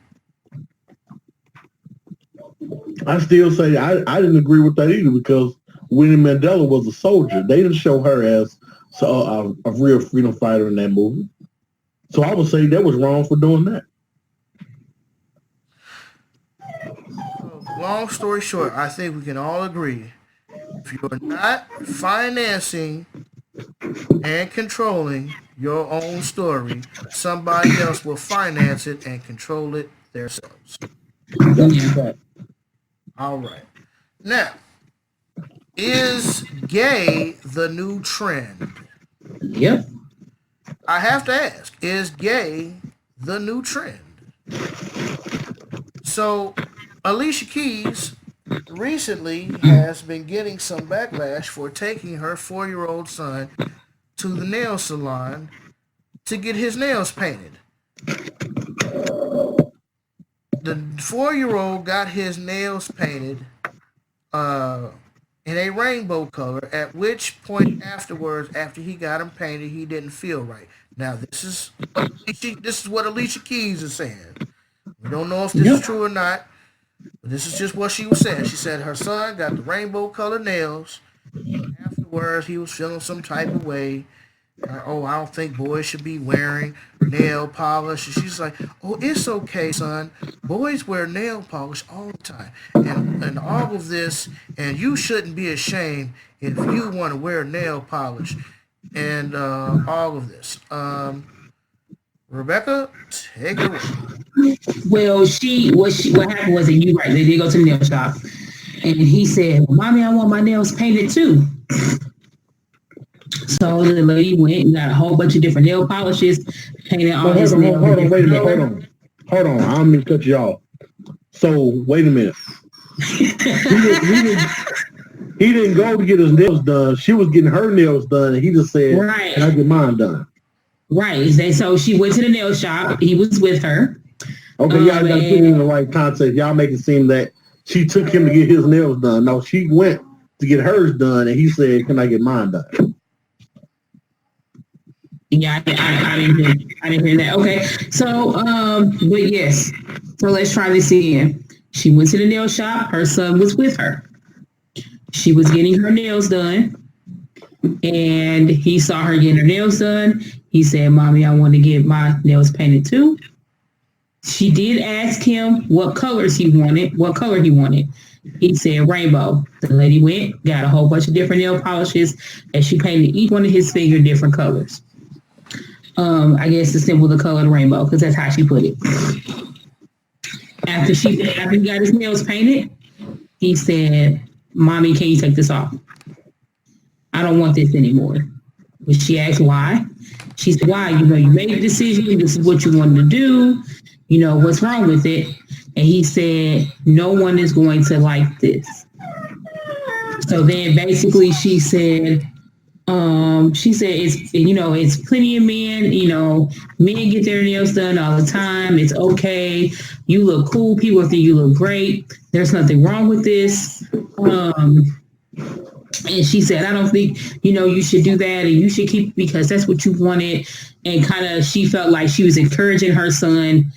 I still say I didn't agree with that either, because Winnie Mandela was a soldier. They didn't show her as a real freedom fighter in that movie. So I would say that was wrong for doing that. Long story short, I think we can all agree, if you're not financing and controlling your own story, somebody else will finance it and control it themselves. Yeah. All right. Now, is gay the new trend? Yep. I have to ask, is gay the new trend? So, Alicia Keys recently has been getting some backlash for taking her 4-year-old son to the nail salon to get his nails painted. The 4-year-old got his nails painted in a rainbow color, at which point afterwards, after he got them painted, he didn't feel right. Now, this is what Alicia Keys is saying. We don't know if this is true or not, but this is just what she was saying. She said her son got the rainbow colored nails. Afterwards, he was feeling some type of way. I don't think boys should be wearing nail polish. And she's like, oh, it's okay, son. Boys wear nail polish all the time. And all of this, and you shouldn't be ashamed if you want to wear nail polish. And all of this. Rebecca, take it away. Well, what happened was that you right, they did go to the nail shop, and he said, well, "Mommy, I want my nails painted too." So the lady went and got a whole bunch of different nail polishes, painted all his nails. Hold on. I don't mean to cut you off. So wait a minute. He didn't go to get his nails done. She was getting her nails done, and he just said, right. "Can I get mine done?" Right. So she went to the nail shop. He was with her. Okay, y'all got to put it in the right context. Y'all make it seem that she took him to get his nails done. No, she went to get hers done, and he said, "Can I get mine done?" Yeah, I didn't hear that. Okay, so but yes. So let's try this again. She went to the nail shop. Her son was with her. She was getting her nails done, and he saw her getting her nails done. He said, "Mommy, I want to get my nails painted too." She did ask him what color he wanted. He said rainbow. The lady went, got a whole bunch of different nail polishes, and she painted each one of his finger different colors. I guess it's simple, the color of the rainbow, because that's how she put it. After he got his nails painted, he said, "Mommy, can you take this off? I don't want this anymore." But she asked why. She said, "Why? You made a decision. This is what you wanted to do. What's wrong with it?" And he said, "No one is going to like this." So then basically she said, it's plenty of men, men get their nails done all the time. It's okay. You look cool. People think you look great. There's nothing wrong with this. And she said, "I don't think, you should do that, and you should keep, because that's what you wanted." And kind of, she felt like she was encouraging her son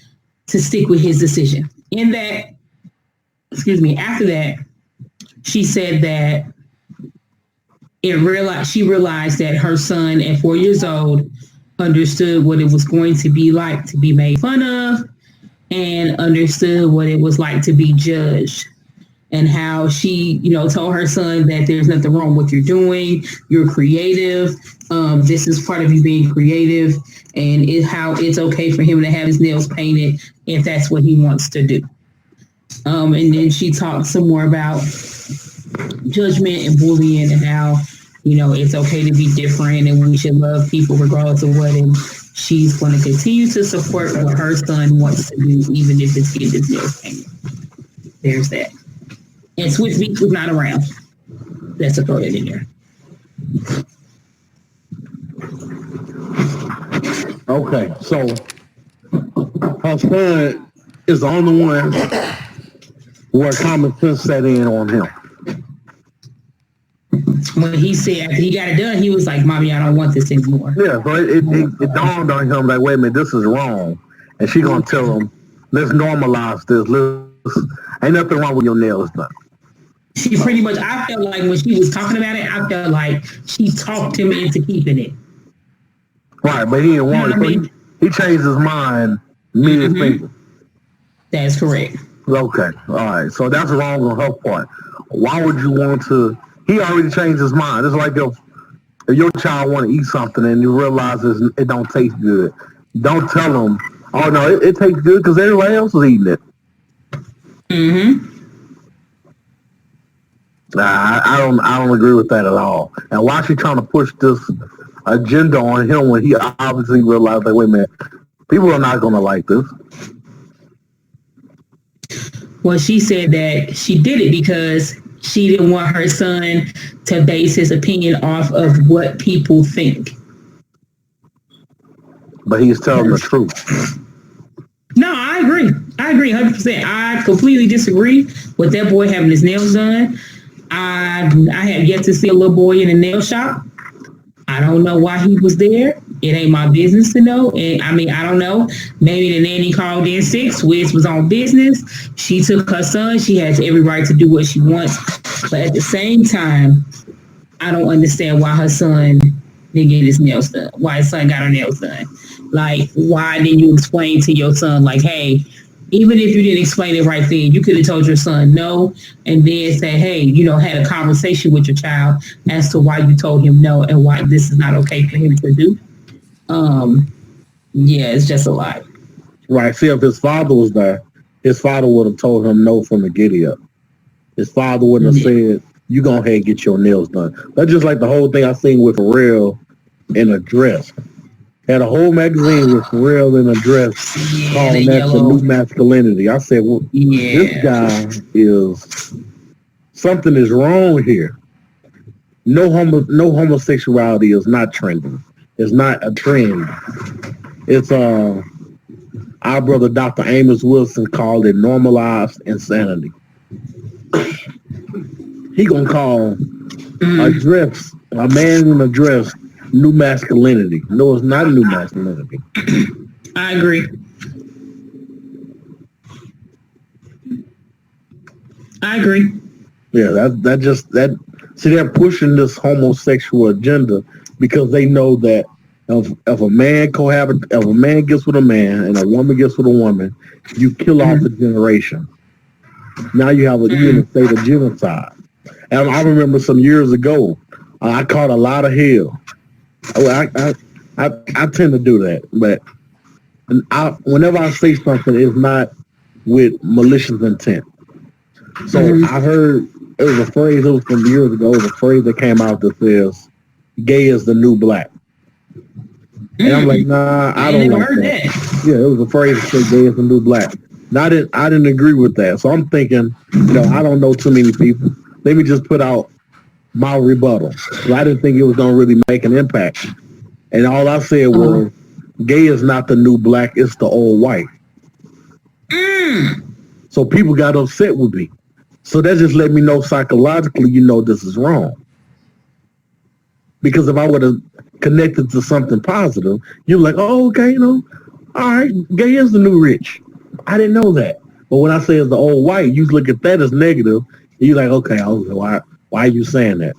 to stick with his decision. After that, she said that she realized that her son at 4 years old understood what it was going to be like to be made fun of and understood what it was like to be judged, and how she, told her son that there's nothing wrong with what you're doing. You're creative. This is part of you being creative, and how it's okay for him to have his nails painted if that's what he wants to do. And then she talked some more about judgment and bullying and how, it's okay to be different and we should love people regardless of what. And she's going to continue to support what her son wants to do, even if it's get his nails painted. There's that. And Swiss Beats was not around. That's a throw that in there. Okay, so her son is the only one where common sense set in on him. When he said after he got it done, he was like, "Mommy, I don't want this anymore." Yeah, so it dawned on him like, wait a minute, this is wrong. And she gonna tell him, let's normalize this. Ain't nothing wrong with your nails done. She pretty much, I felt like when she was talking about it, I felt like she talked him into keeping it. Right, but he didn't want it. So he changed his mind mid-finger. That's correct. Okay, all right. So that's wrong on her part. Why would you want to? He already changed his mind. It's like if your child want to eat something and you realize it don't taste good. Don't tell him, oh no, it tastes good because everybody else is eating it. Mm-hmm. Nah, I don't agree with that at all. And why is she trying to push this agenda on him when he obviously realized, like, wait a minute, people are not going to like this? Well, she said that she did it because she didn't want her son to base his opinion off of what people think. But he's telling the truth. No, I agree. 100%. I completely disagree with that boy having his nails done. I have yet to see a little boy in a nail shop. I don't know why he was there. It ain't my business to know. And I don't know. Maybe the nanny called in sick. Swizz was on business. She took her son. She has every right to do what she wants. But at the same time, I don't understand why her son didn't get his nails done. Why his son got her nails done. Like, why didn't you explain to your son, like, hey, even if you didn't explain it right then, you could have told your son no, and then say, hey, had a conversation with your child as to why you told him no and why this is not okay for him to do. Yeah, it's just a lot. Right. See, if his father was there, his father would have told him no from the giddy up. His father wouldn't have said, you go ahead and get your nails done. That's just like the whole thing I seen with Pharrell in a dress. Had a whole magazine with Pharrell in a dress calling that the new masculinity. I said, well, this guy something is wrong here. No homosexuality is not trending. It's not a trend. It's our brother Dr. Amos Wilson called it normalized insanity. He gonna call a man in a dress new masculinity. No, it's not new masculinity. I agree. Yeah, see, they're pushing this homosexual agenda because they know that if a man if a man gets with a man and a woman gets with a woman, you kill off the generation. Now you have you're in a state of genocide. And I remember some years ago, I caught a lot of hell. I tend to do that, but whenever I say something, it's not with malicious intent. So I heard it was a phrase. It was from years ago. It was a phrase that came out that says, "Gay is the new black." And I'm like, nah, I don't like that. Yeah, it was a phrase that said, "Gay is the new black." And I didn't agree with that. So I'm thinking, I don't know too many people. Let me just put out my rebuttal. So I didn't think it was going to really make an impact. And all I said was, gay is not the new black, it's the old white. So people got upset with me. So that just let me know psychologically, this is wrong. Because if I would have connected to something positive, you're like, oh, okay, all right, gay is the new rich. I didn't know that. But when I say it's the old white, you look at that as negative. And you're like, okay, why are you saying that?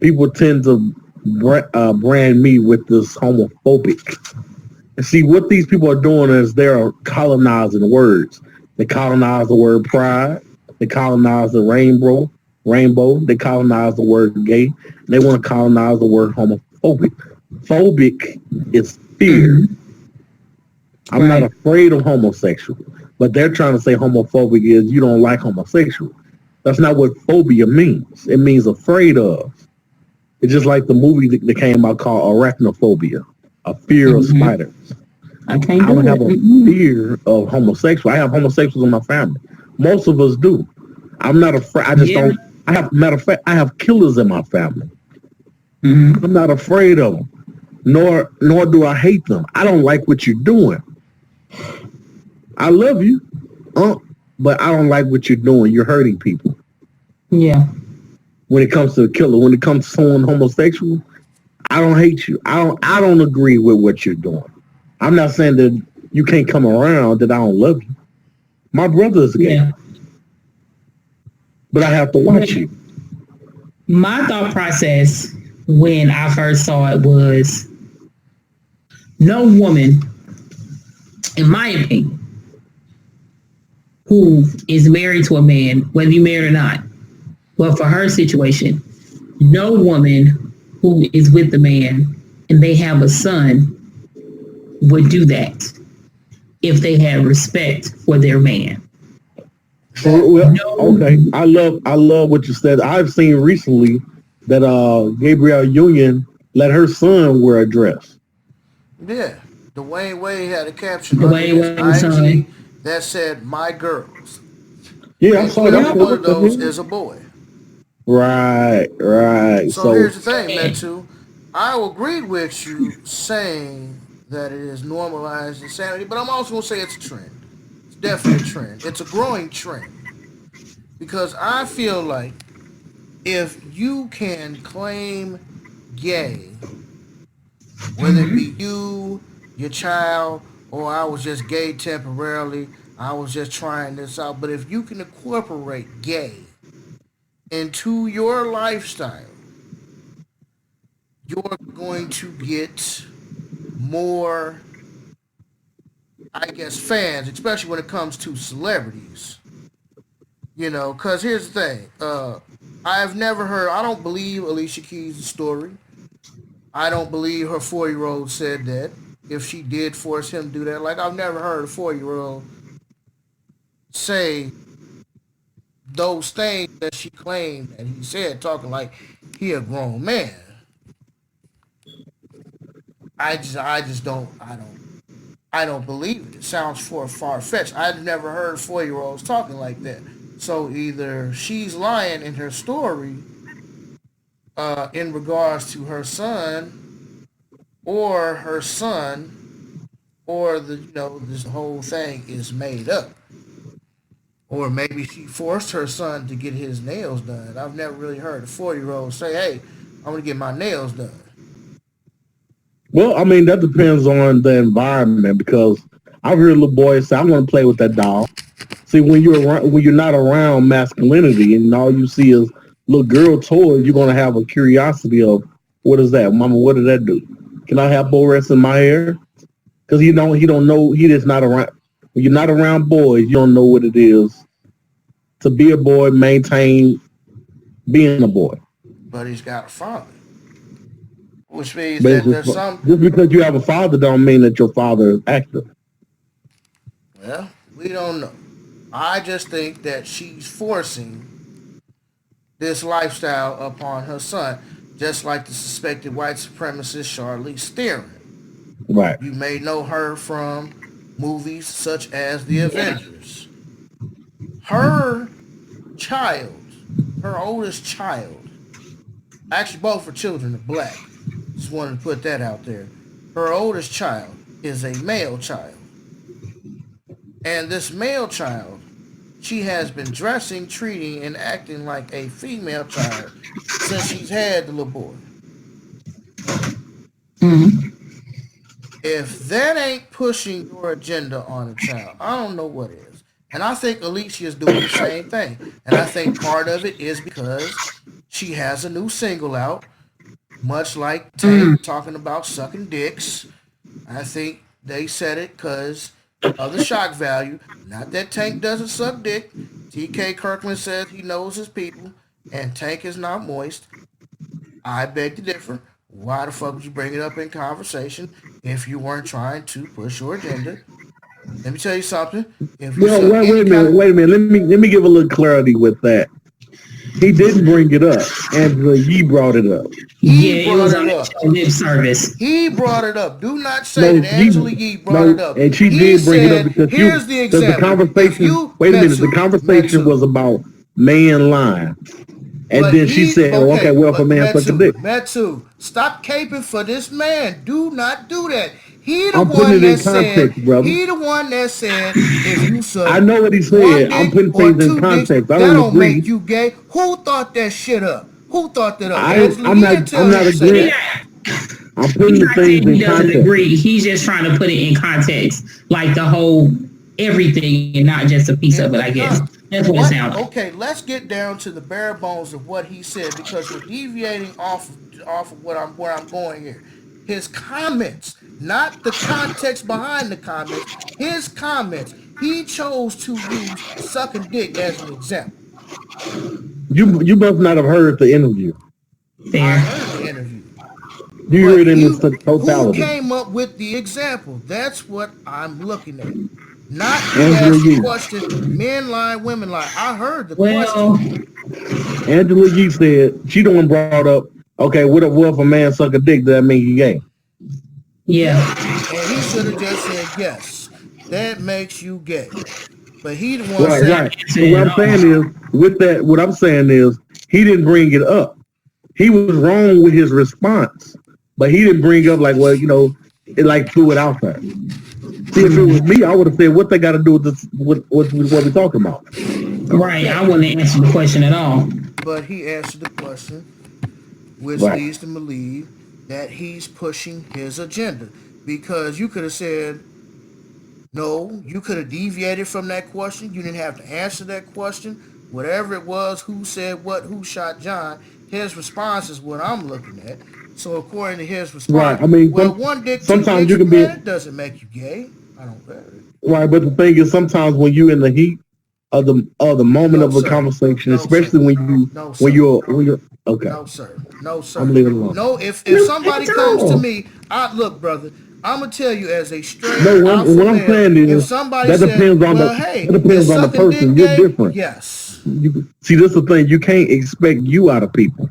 people tend to brand me with this homophobic. And see, what these people are doing is they're colonizing words. They colonize the word pride. They colonize the rainbow. They colonize the word gay. And they want to colonize the word homophobic. Phobic is fear. I'm not afraid of homosexual, but they're trying to say homophobic is you don't like homosexual. That's not what phobia means. It means afraid of. It's just like the movie that came out called Arachnophobia, a fear of spiders. I don't have a fear of homosexual. I have homosexuals in my family. Most of us do. I'm not afraid. I just don't. I have, matter of fact, I have killers in my family. I'm not afraid of them, nor do I hate them. I don't like what you're doing. I love you, but I don't like what you're doing. You're hurting people. Yeah. When it comes to a killer, when it comes to someone homosexual, I don't hate you. I don't agree with what you're doing. I'm not saying that you can't come around that I don't love you. My brother is gay. Yeah. But I have to watch you. My thought process when I first saw it was no woman, in my opinion, who is married to a man, whether you married or not, well, for her situation, no woman who is with the man and they have a son would do that if they had respect for their man. Well, okay. I love what you said. I've seen recently that Gabrielle Union let her son wear a dress. Yeah. Dwayne Wade had a caption on his IG that said, "My girls." Yeah, I saw that. One of those is a boy. Right. So here's the thing, man, too. I will agree with you saying that it is normalized insanity, but I'm also going to say it's a trend. It's definitely a trend. It's a growing trend. Because I feel like if you can claim gay, whether it be you, your child, or I was just gay temporarily, I was just trying this out, but if you can incorporate gay into your lifestyle, you're going to get more, I guess, fans, especially when it comes to celebrities. You know, because here's the thing. I've never heard, I don't believe Alicia Keys' story. I don't believe her 4-year-old said that. If she did force him to do that, like I've never heard a 4-year-old say those things that she claimed that he said, talking like he a grown man. I don't believe it. It sounds far-fetched. I've never heard 4-year-olds talking like that. So either she's lying in her story in regards to her son, or this whole thing is made up. Or maybe she forced her son to get his nails done. I've never really heard a 4-year-old say, "Hey, I'm gonna get my nails done." Well, I mean, that depends on the environment, because I've heard little boys say, "I want to play with that doll." See, when you're not around masculinity and all you see is little girl toys, you're gonna have a curiosity of, what is that, Mama? What did that do? Can I have Boris in my hair? Because he don't know. He is not around. When you're not around boys, you don't know what it is to be a boy, maintain being a boy. But he's got a father, which means that there's some. Just because you have a father don't mean that your father is active. Well, we don't know. I just think that she's forcing this lifestyle upon her son, just like the suspected white supremacist Charlize Theron. Right. You may know her from movies such as The Avengers. Her child, her oldest child, actually both her children are black. Just wanted to put that out there. Her oldest child is a male child. And this male child, she has been dressing, treating, and acting like a female child since she's had the little boy. If that ain't pushing your agenda on a child, I don't know what is. And I think Alicia is doing the same thing. And I think part of it is because she has a new single out, much like Tank talking about sucking dicks. I think they said it because of the shock value. Not that Tank doesn't suck dick. TK Kirkland says he knows his people, and Tank is not moist. I beg to differ. Why the fuck would you bring it up in conversation if you weren't trying to push your agenda? Let me tell you something. If you Well, wait a minute. Let me give a little clarity with that. He didn't bring it up. Angela Yee brought it up. It was on lip service. He brought it up. Do not say that Angela Yee brought it up. And she did bring it up because here's the example. The conversation. Wait a minute. The conversation was about man lying. And then she said, okay, well, if a man such a dick. Matsu, stop caping for this man. Do not do that. I'm putting it in context, brother. He the one that said, if you suck I know what he said. I'm putting things in context. I don't agree. Make you gay. Who thought that shit up? Who thought that up? I'm not agreeing. I'm putting the things in context. Agree. He's just trying to put it in context, like the whole everything and not just a piece of it, I guess. That's what it sounds like. Okay, let's get down to the bare bones of what he said, because we're deviating off of where I'm going here. His comments, not the context behind the comments, his comments. He chose to use sucking dick as an example. You must not have heard the interview. Fair. I heard the interview. You heard it in its totality. Who came up with the example? That's what I'm looking at. Not the question, men lie, women lie. I heard the question. Angela Yee said, she the one brought up, okay, what if a man suck a dick, does that mean he gay? Yeah. And he should have just said, yes, that makes you gay. But he the one said. Right. So what I'm saying is, he didn't bring it up. He was wrong with his response. But he didn't bring up, like, well, it like threw it out there. See, if it was me, I would have said, what they got to do with this, what we're talking about? Right, I wouldn't answer the question at all. But he answered the question, which leads to believe that he's pushing his agenda. Because you could have said, no, you could have deviated from that question. You didn't have to answer that question. Whatever it was, who said what, who shot John, his response is what I'm looking at. So according to his response, one dick, sometimes you can be. It doesn't make you gay. I don't care. Right, but the thing is, sometimes when you're in the heat of the moment of a conversation, especially when you're okay. No sir. I'm leaving it alone. No, if somebody comes to me, look, brother, I'm gonna tell you as a straight. No, what I'm saying is, if somebody that depends on the person. You're different. Yes. See, this is the thing. You can't expect you out of people.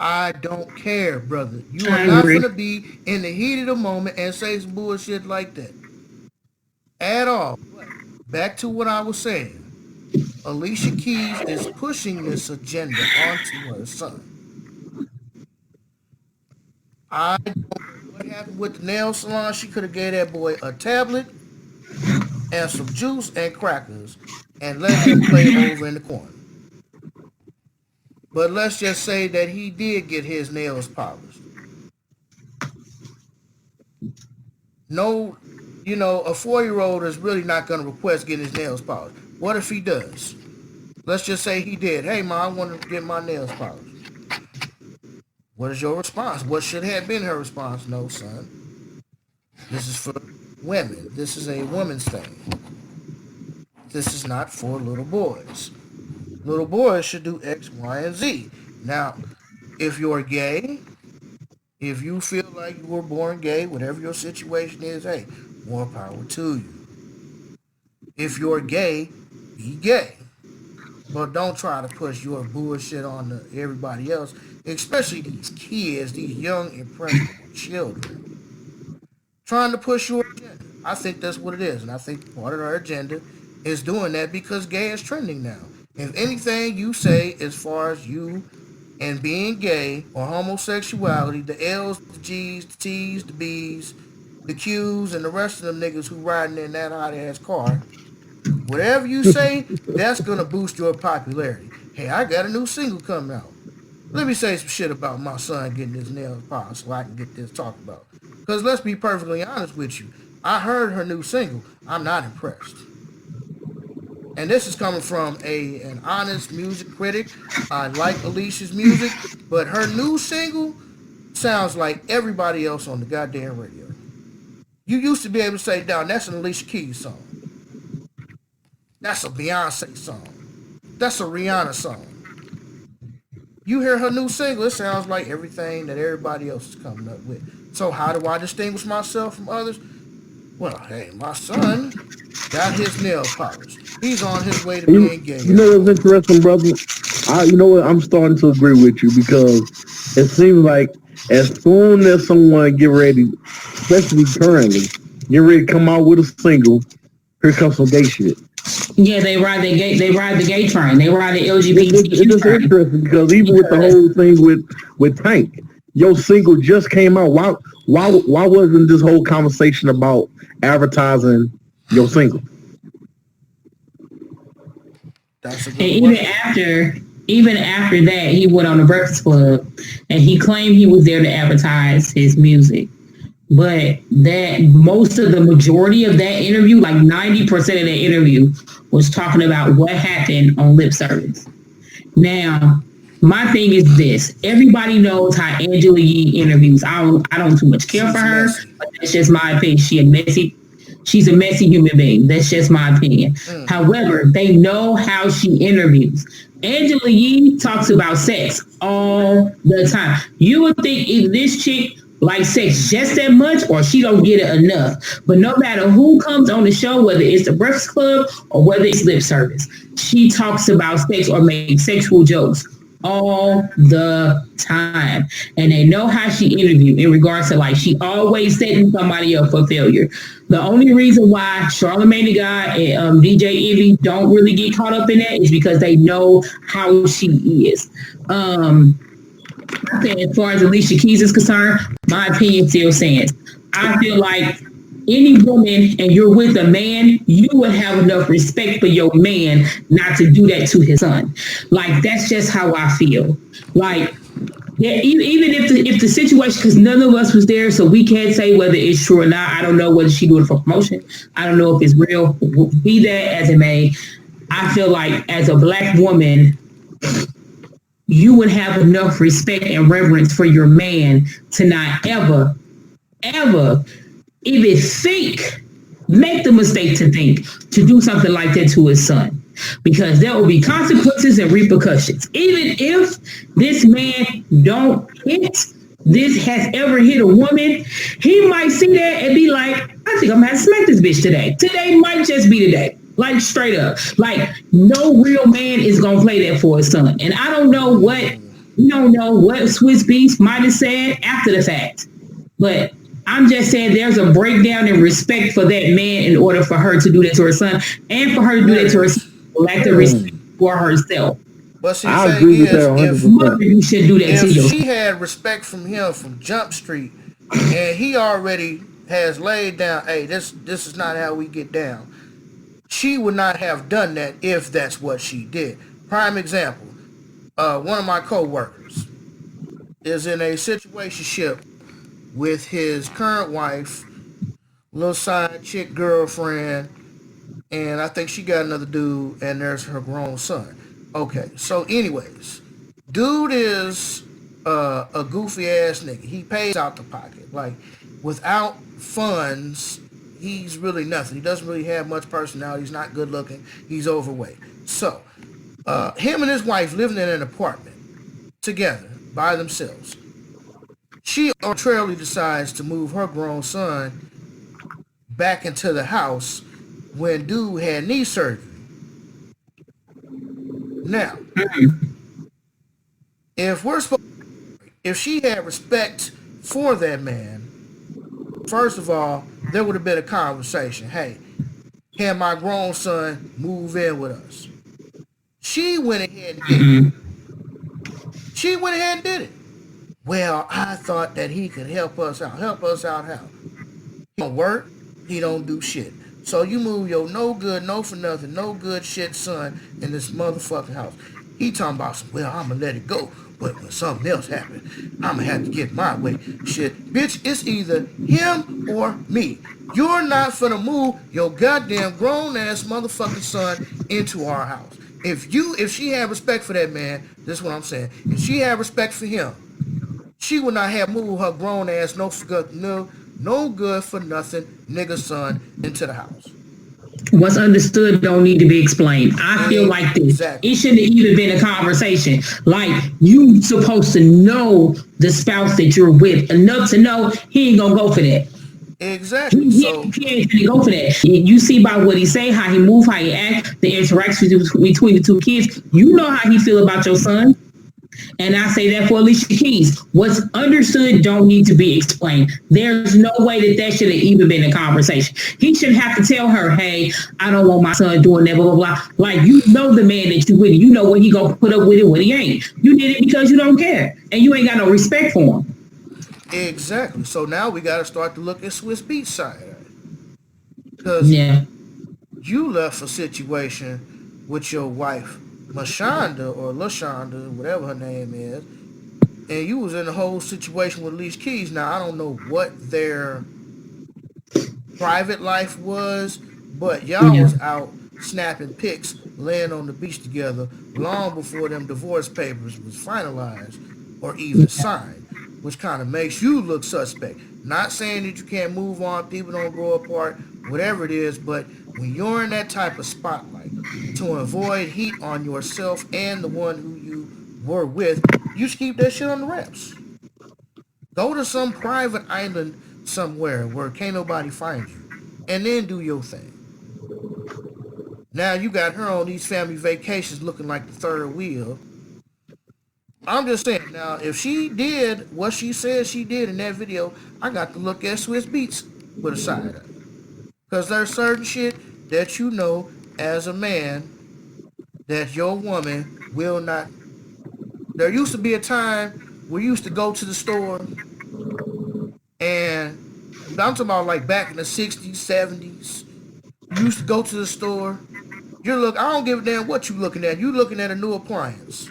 I don't care, brother. You are not going to be in the heat of the moment and say some bullshit like that. At all. Back to what I was saying. Alicia Keys is pushing this agenda onto her son. I don't know what happened with the nail salon. She could have gave that boy a tablet and some juice and crackers and let him play over in the corner. But let's just say that he did get his nails polished. No, a 4-year-old is really not going to request getting his nails polished. What if he does? Let's just say he did. Hey, Mom, I want to get my nails polished. What is your response? What should have been her response? No, son. This is for women. This is a woman's thing. This is not for little boys. Little boys should do X, Y, and Z. Now, if you're gay, if you feel like you were born gay, whatever your situation is, hey, more power to you. If you're gay, be gay. But don't try to push your bullshit on everybody else, especially these kids, these young, impressionable children. Trying to push your agenda. I think that's what it is. And I think part of our agenda is doing that because gay is trending now. If anything you say as far as you and being gay or homosexuality, the L's, the G's, the T's, the B's, the Q's, and the rest of them niggas who riding in that hot-ass car, whatever you say, that's going to boost your popularity. Hey, I got a new single coming out. Let me say some shit about my son getting his nails polished so I can get this talked about. Because let's be perfectly honest with you. I heard her new single. I'm not impressed. and this is coming from an honest music critic. I like Alicia's music, but her new single sounds like everybody else on the goddamn radio. You used to be able to say, "Down, that's an Alicia Keys song. That's a Beyonce song. That's a Rihanna song." You hear her new single, it sounds like everything that everybody else is coming up with. So how do I distinguish myself from others? Well, hey, my son got his nail polished. He's on his way to being gay. You know what's interesting, brother? You know what? I'm starting to agree with you because it seems like as soon as someone get ready, especially currently, get ready to come out with a single, here comes some gay shit. Yeah, they ride the gay train. They ride the It's LGBT just train. interesting because even with the whole thing with Tank, your single just came out. Why wasn't this whole conversation about advertising your single? That's a good And question. even after that, he went on the Breakfast Club, and he claimed he was there to advertise his music. But that the majority of that interview, like 90% of that interview, was talking about what happened on lip service. Now, my thing is this: everybody knows how Angela Yee interviews. I don't too much care for her, but that's just my opinion. She's a messy human being. That's just my opinion. However, they know how she interviews. Angela Yee talks about sex all the time. You would think if this chick likes sex just that much or she don't get it enough. But no matter who comes on the show, whether it's the Breakfast Club or whether it's lip service, she talks about sex or makes sexual jokes all the time. And they know how she interviewed in regards to, like, she always setting somebody up for failure. The only reason why Charlamagne the God and DJ Envy don't really get caught up in that is because they know how she is. I think as far as Alicia Keys is concerned, my opinion still stands. I feel like any woman and you're with a man, you would have enough respect for your man not to do that to his son. Like, that's just how I feel. Like, yeah, even if the situation, because none of us was there, so we can't say whether it's true or not. I don't know whether she doing it for promotion. I don't know if it's real. Be that as it may, I feel like as a Black woman, you would have enough respect and reverence for your man to not ever even make the mistake to think to do something like that to his son, because there will be consequences and repercussions. Even if this man don't has ever hit a woman, he might see that and be like, I think I'm gonna have to smack this bitch today. Today might just be the day. Like, straight up. Like, no real man is gonna play that for his son. And I don't know what Swiss Beast might have said after the fact. But I'm just saying there's a breakdown in respect for that man in order for her to do that to her son, and for her to do that to her son, lack the respect for herself. But see, I the agree thing with that is, 100%. You should do that to if your she had respect from him from Jump Street, and he already has laid down, hey, this is not how we get down, she would not have done that if that's what she did. Prime example, one of my co-workers is in a situationship with his current wife, little side chick girlfriend, and I think she got another dude, and there's her grown son. Okay, so anyways, dude is a goofy ass nigga. He pays out the pocket. Like, without funds, he's really nothing. He doesn't really have much personality. He's not good looking. He's overweight. So, him and his wife living in an apartment together by themselves. She arbitrarily decides to move her grown son back into the house when dude had knee surgery. Now, if she had respect for that man, first of all, there would have been a conversation. Hey, can my grown son move in with us? She went ahead and did it. She went ahead and did it. Well, I thought that he could help us out. Help us out how? He don't work. He don't do shit. So you move your no good, no for nothing, no good shit son in this motherfucking house. He talking about some, well, I'm going to let it go. But when something else happens, I'm going to have to get my way. Shit, bitch, it's either him or me. You're not finna move your goddamn grown-ass motherfucking son into our house. If she had respect for that man, this is what I'm saying. If she had respect for him, she would not have moved her grown ass no good for nothing nigga son into the house. What's understood don't need to be explained. I feel like this. Exactly. It shouldn't have even been a conversation. Like, you supposed to know the spouse that you're with enough to know he ain't gonna go for that. Exactly. He So ain't gonna go for that. You see by what he say, how he move, how he act, the interactions between the two kids. You know how he feel about your son. And I say that for Alicia Keys. What's understood don't need to be explained. There's no way that should have even been a conversation. He shouldn't have to tell her, hey, I don't want my son doing that, blah, blah, blah. Like, you know the man that you with. You know when he gonna put up with it, when he ain't. You did it because you don't care. And you ain't got no respect for him. exactly. So now we got to start to look at Swiss Beats side. Because you left a situation with your wife, Mashonda or LaShonda, whatever her name is, and you was in the whole situation with Alicia Keys. Now, I don't know what their private life was, but y'all was out snapping pics, laying on the beach together long before them divorce papers was finalized or even signed, which kind of makes you look suspect. Not saying that you can't move on, people don't grow apart, whatever it is, but when you're in that type of spotlight, to avoid heat on yourself and the one who you were with, you should keep that shit on the reps. Go to some private island somewhere where can't nobody find you, and then do your thing. Now you got her on these family vacations looking like the third wheel. I'm just saying, now, if she did what she said she did in that video, I got to look at Swiss Beats with a side eye. Because there's certain shit that you know as a man that your woman will not. There used to be a time where you used to go to the store, and I'm talking about like back in the 60s, 70s. You used to go to the store. I don't give a damn what you looking at. You looking at a new appliance.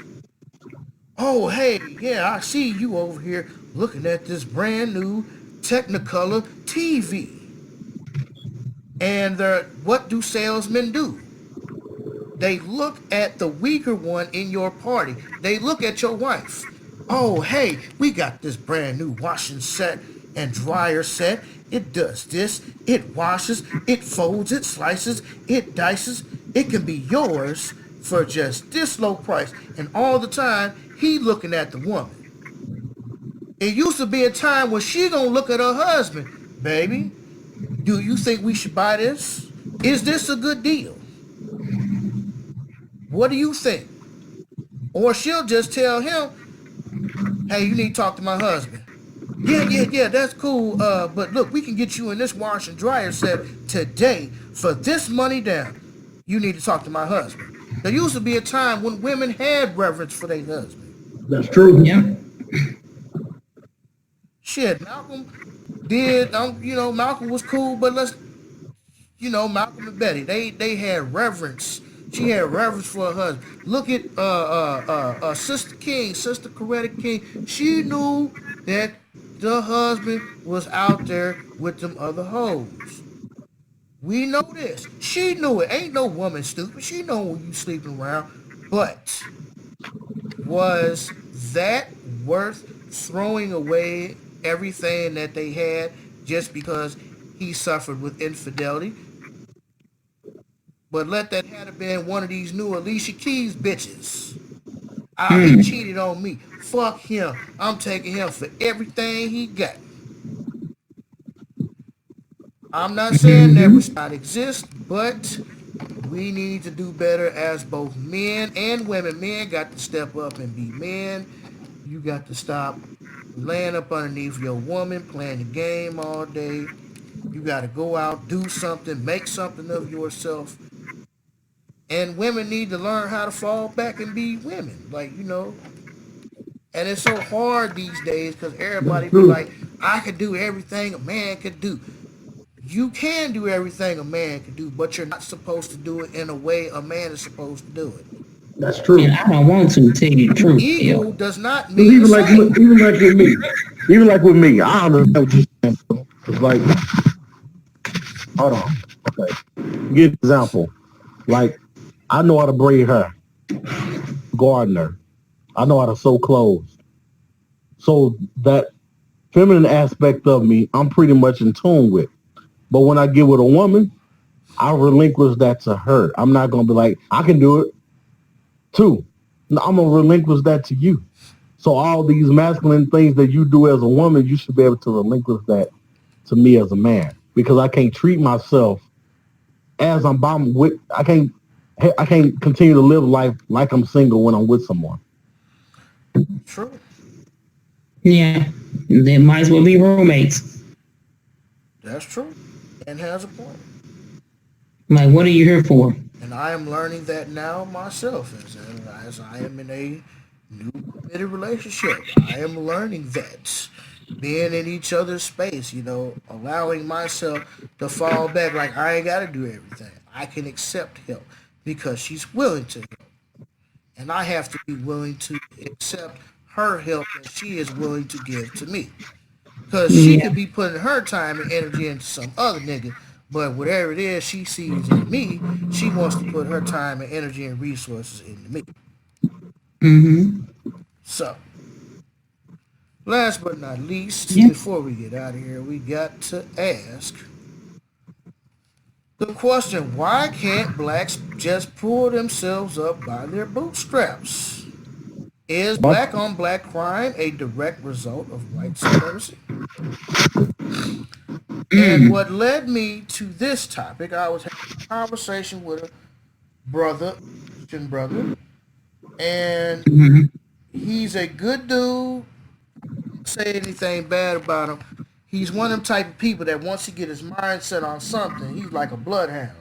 Oh, hey, yeah, I see you over here looking at this brand new Technicolor TV. And what do salesmen do? They look at the weaker one in your party. They look at your wife. Oh, hey, we got this brand new washing set and dryer set. It does this. It washes. It folds. It slices. It dices. It can be yours for just this low price. And all the time, he looking at the woman. It used to be a time when she gonna look at her husband. Baby, do you think we should buy this? Is this a good deal? What do you think? Or she'll just tell him, hey, you need to talk to my husband. Yeah, that's cool. But look, we can get you in this wash and dryer set today for this money down. You need to talk to my husband. There used to be a time when women had reverence for their husband. That's true. Yeah. Shit, Malcolm did, Malcolm was cool, but Malcolm and Betty, they had reverence. She had reverence for her husband. Look at Sister Coretta King. She knew that the husband was out there with them other hoes. We know this. She knew it. Ain't no woman stupid. She know when you sleeping around. But was that worth throwing away everything that they had just because he suffered with infidelity? But let that have been one of these new Alicia Keys bitches. He cheated on me. Fuck him. I'm taking him for everything he got. I'm not saying that does not exist, but we need to do better as both men and women. Men got to step up and be men. You got to stop laying up underneath your woman, playing the game all day. You got to go out, do something, make something of yourself. And women need to learn how to fall back and be women. And it's so hard these days because everybody be like, I could do everything a man could do. You can do everything a man can do, but you're not supposed to do it in a way a man is supposed to do it. That's true. And I don't want to tell you the truth. Ego does not mean even like with me. Even like with me, I understand what you're saying. It's like, hold on. Okay. Give an example. Like, I know how to braid hair, gardener. I know how to sew clothes. So that feminine aspect of me, I'm pretty much in tune with. But when I get with a woman, I relinquish that to her. I'm not going to be like, I can do it too. No, I'm going to relinquish that to you. So all these masculine things that you do as a woman, you should be able to relinquish that to me as a man. Because I can't treat myself as I'm with, I can't continue to live life like I'm single when I'm with someone. True. Yeah, they might as well be roommates. That's true. And has a point. Like, what are you here for? And I am learning that now myself as I am in a new committed relationship. I am learning that. Being in each other's space, allowing myself to fall back like I ain't got to do everything. I can accept help because she's willing to help. And I have to be willing to accept her help that she is willing to give to me. Because she Yeah. could be putting her time and energy into some other nigga, but whatever it is she sees in me, she wants to put her time and energy and resources into me. Mm-hmm. So, last but not least, Yeah. before we get out of here, we got to ask the question, why can't blacks just pull themselves up by their bootstraps? Is But black on black crime a direct result of white supremacy? And Mm. what led me to this topic, I was having a conversation with a brother, Christian brother, and Mm-hmm. he's a good dude. Don't say anything bad about him. He's one of them type of people that once he get his mind set on something, he's like a bloodhound.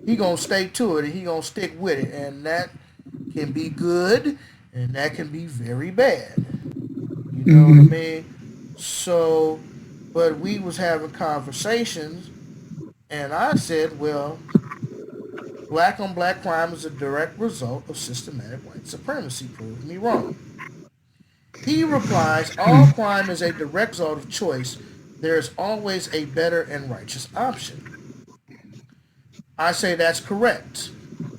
He gonna stay to it and he gonna stick with it, and that can be good, and that can be very bad. You know what I Mm-hmm. mean? So, but we was having conversations, and I said, well, black on black crime is a direct result of systematic white supremacy. Prove me wrong. He replies, all crime is a direct result of choice. There is always a better and righteous option. I say that's correct.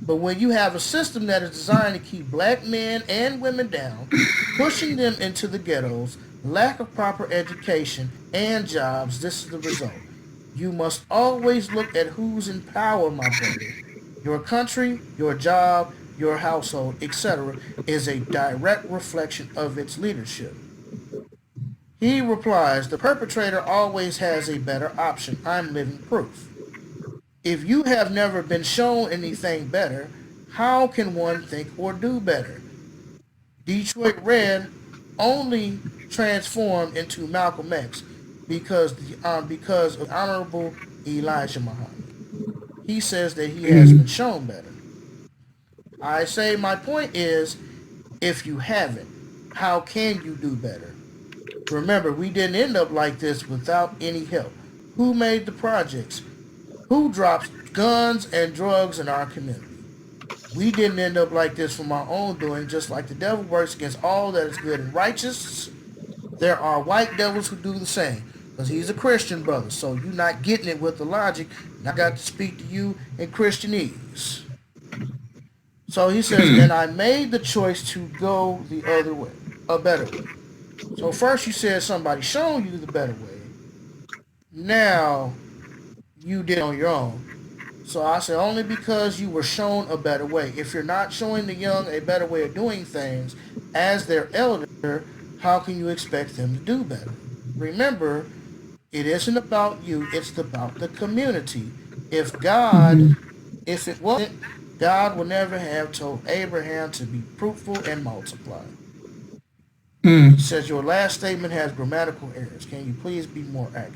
But when you have a system that is designed to keep black men and women down, pushing them into the ghettos, lack of proper education and jobs, this is the result. You must always look at who's in power, my brother. Your country, your job, your household, etc., is a direct reflection of its leadership. He replies, the perpetrator always has a better option. I'm living proof. If you have never been shown anything better, how can one think or do better? Detroit Red only transformed into Malcolm X because of Honorable Elijah Muhammad. He says that he has been shown better. I say my point is, if you haven't, how can you do better? Remember, we didn't end up like this without any help. Who made the projects? Who drops guns and drugs in our community? We didn't end up like this from our own doing, just like the devil works against all that is good and righteous. There are white devils who do the same. Because he's a Christian brother, so you're not getting it with the logic. And I got to speak to you in Christianese. So he says, and I made the choice to go the other way, a better way. So first you said somebody showing you the better way. Now you did it on your own. So I said only because you were shown a better way. If you're not showing the young a better way of doing things as their elder, how can you expect them to do better? Remember, it isn't about you, it's about the community. If it wasn't, God would never have told Abraham to be fruitful and multiply. He Mm. says your last statement has grammatical errors. Can you please be more accurate?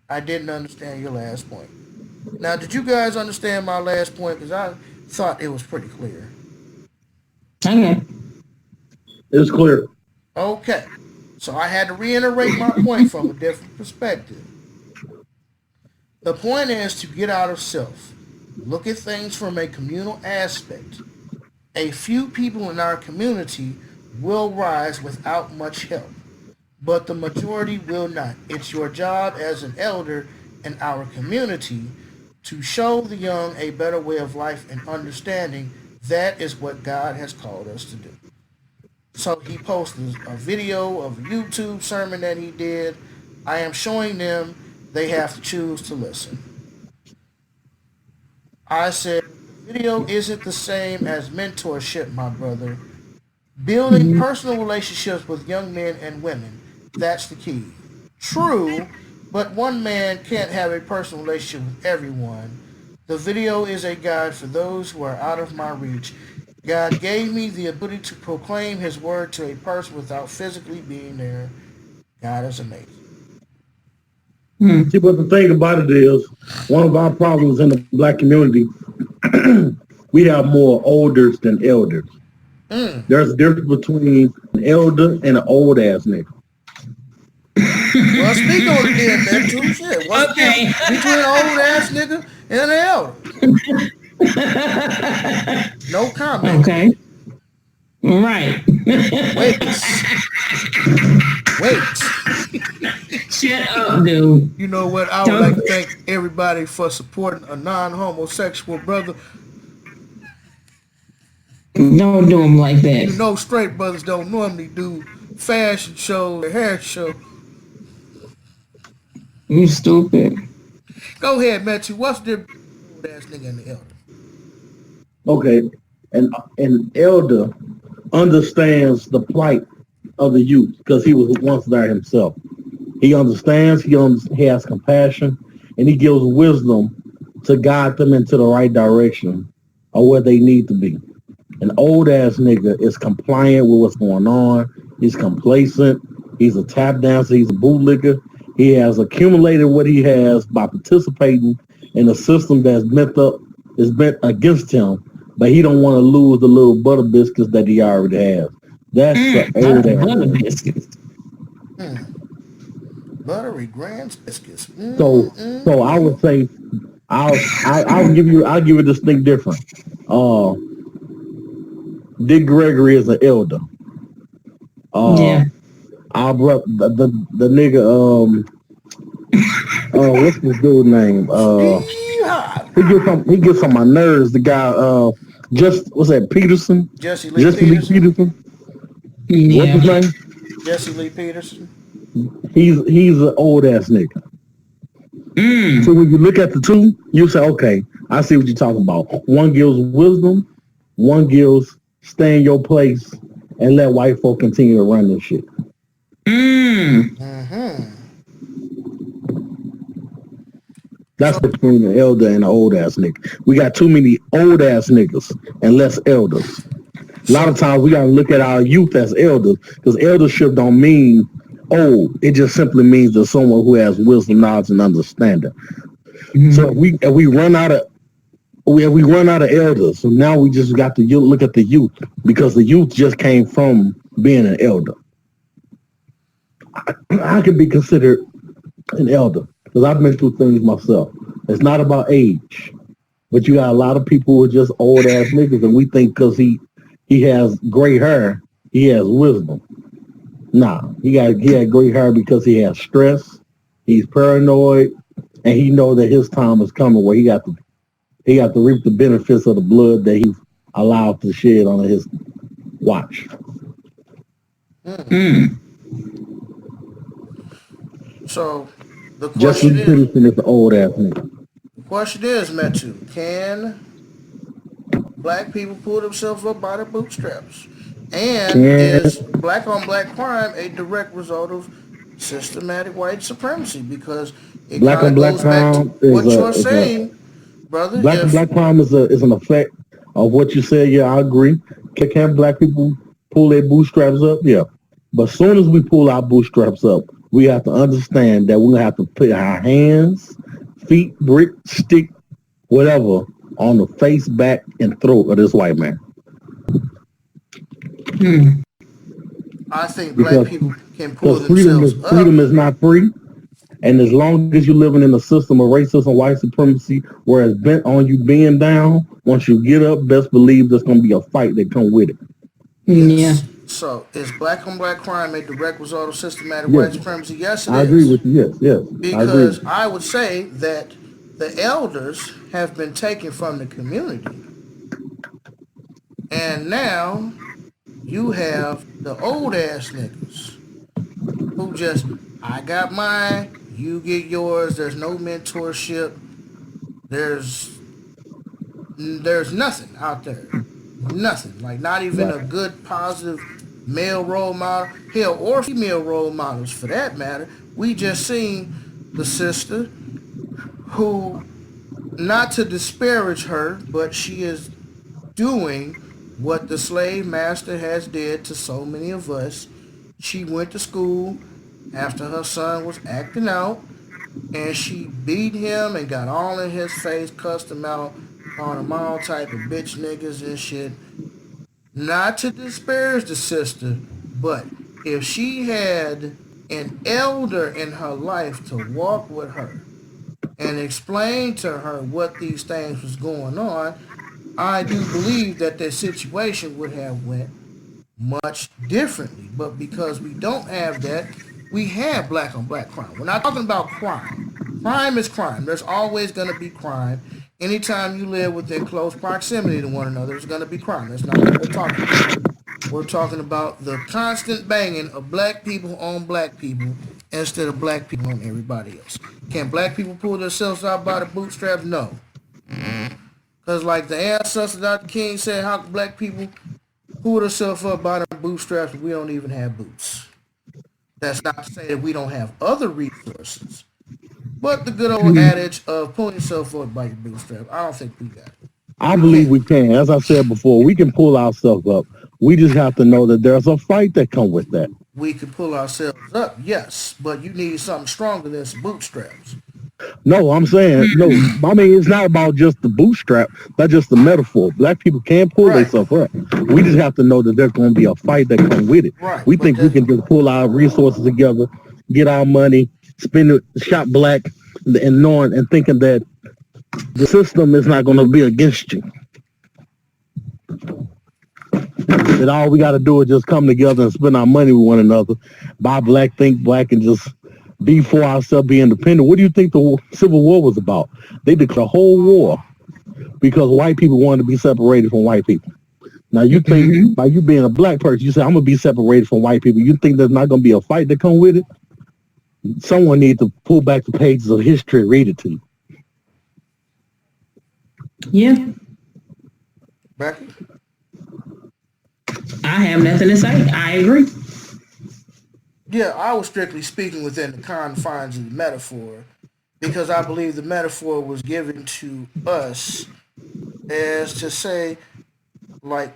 I didn't understand your last point. Now, did you guys understand my last point? Because I thought it was pretty clear. Okay. it's clear. Okay. So I had to reiterate my point from a different perspective. The point is to get out of self. Look at things from a communal aspect. A few people in our community will rise without much help, but the majority will not. It's your job as an elder in our community to show the young a better way of life and understanding. That is what God has called us to do. So he posted a video of a YouTube sermon that he did. I am showing them they have to choose to listen. I said, the video isn't the same as mentorship, my brother. Building personal relationships with young men and women, that's the key. True, but one man can't have a personal relationship with everyone. The video is a guide for those who are out of my reach. God gave me the ability to proclaim his word to a person without physically being there. God is amazing. See, but the thing about it is, one of our problems in the black community, we have more elders than elders. There's a difference between an elder and an old ass nigga. Well, speak on it then, man. Too shit. What's the difference between an old ass nigga and an elder? No comment. Okay. Right. Wait. Shut up, dude. You know what? I would like to thank everybody for supporting a non-homosexual brother. Don't do them like that. You know, straight brothers don't normally do fashion shows or hair show. You stupid. Go ahead, Matthew. What's the difference between the old ass nigga and the elder? Okay, and an elder understands the plight of the youth because he was once there himself. He understands, he has compassion, and he gives wisdom to guide them into the right direction of where they need to be. An old ass nigga is compliant with what's going on. He's complacent. He's a tap dancer. He's a bootlicker. He has accumulated what he has by participating in a system that's bent against him, but he don't want to lose the little butter biscuits that he already has. That's the old ass butter biscuits. Buttery Grahams biscuits. So I would say I'll give it this thing different. Dick Gregory is an elder. Yeah. Our brother, the nigga, what's this dude's name? He gets on my nerves. The guy, what's that? Peterson. Jesse Lee Peterson. Yeah. What's his name? Jesse Lee Peterson. He's an old ass nigga. So when you look at the two, you say, okay, I see what you're talking about. One gives wisdom, one gives stay in your place and let white folk continue to run this shit. That's between the elder and the old ass nigga. We got too many old ass niggas and less elders. A lot of times we gotta look at our youth as elders because eldership don't mean old. It just simply means there's someone who has wisdom, knowledge, and understanding. So if we run out of elders, so now we just got to look at the youth because the youth just came from being an elder. I can be considered an elder because I've been through things myself. It's not about age, but you got a lot of people who are just old ass niggas, and we think because he has gray hair, he has wisdom. Nah, he had gray hair because he has stress, he's paranoid, and he know that his time is coming where he got to reap the benefits of the blood that he allowed to shed on his watch. So the question is the old ass nigga. The question is, Metu, can black people pull themselves up by their bootstraps? And is black on black crime a direct result of systematic white supremacy? Because it black on black crime what you're saying, brother. Black on black crime is an effect of what you said. Yeah, I agree. Can black people pull their bootstraps up? Yeah. But as soon as we pull our bootstraps up, we have to understand that we're going to have to put our hands, feet, brick, stick, whatever, on the face, back, and throat of this white man. I think black people can pull freedom themselves up. Freedom is not free. And as long as you're living in a system of racism, white supremacy, where it's bent on you being down, once you get up, best believe there's going to be a fight that comes with it. Yes. Yeah. So, is black on black crime a direct result of systematic white supremacy? Yes, it is. I agree with you. Yes. Because I would say that the elders have been taken from the community. And now you have the old ass niggas who just, I got mine, you get yours. There's no mentorship. There's nothing out there. Nothing. Like not even a good positive male role model. Hell, or female role models for that matter. We just seen the sister who, not to disparage her, but she is doing what the slave master has did to so many of us. She went to school after her son was acting out, and she beat him and got all in his face, cussed him out, called him all type of bitch niggas and shit. Not to disparage the sister, but if she had an elder in her life to walk with her and explain to her what these things was going on, I do believe that their situation would have went much differently. But because we don't have that, we have black on black crime. We're not talking about crime. Crime is crime. There's always going to be crime. Anytime you live within close proximity to one another, there's going to be crime. That's not what we're talking about. We're talking about the constant banging of black people on black people instead of black people on everybody else. Can black people pull themselves out by the bootstraps? No. Because like the ancestor Dr. King said, how can black people pull themselves up by the bootstraps if we don't even have boots? That's not to say that we don't have other resources. But the good old adage of pulling yourself up by your bootstraps, I don't think we got it. I believe we can. As I said before, we can pull ourselves up. We just have to know that there's a fight that comes with that. We can pull ourselves up, yes, but you need something stronger than some bootstraps. No, I'm saying, no, I mean, it's not about just the bootstrap. That's just the metaphor. Black people can pull themselves up. We just have to know that there's going to be a fight that comes with it. Right, we think we can just pull our resources together, get our money, spend it, shop black, and knowing and thinking that the system is not going to be against you. That all we got to do is just come together and spend our money with one another, buy black, think black, and just be for ourselves, be independent. What do you think the Civil War was about? They declared a whole war because white people wanted to be separated from white people. Now you think by you being a black person, you say, I'm going to be separated from white people. You think there's not going to be a fight that come with it? Someone needs to pull back the pages of history and read it to you. Yeah. Becky? I have nothing to say. I agree. Yeah, I was strictly speaking within the confines of the metaphor because I believe the metaphor was given to us as to say, like,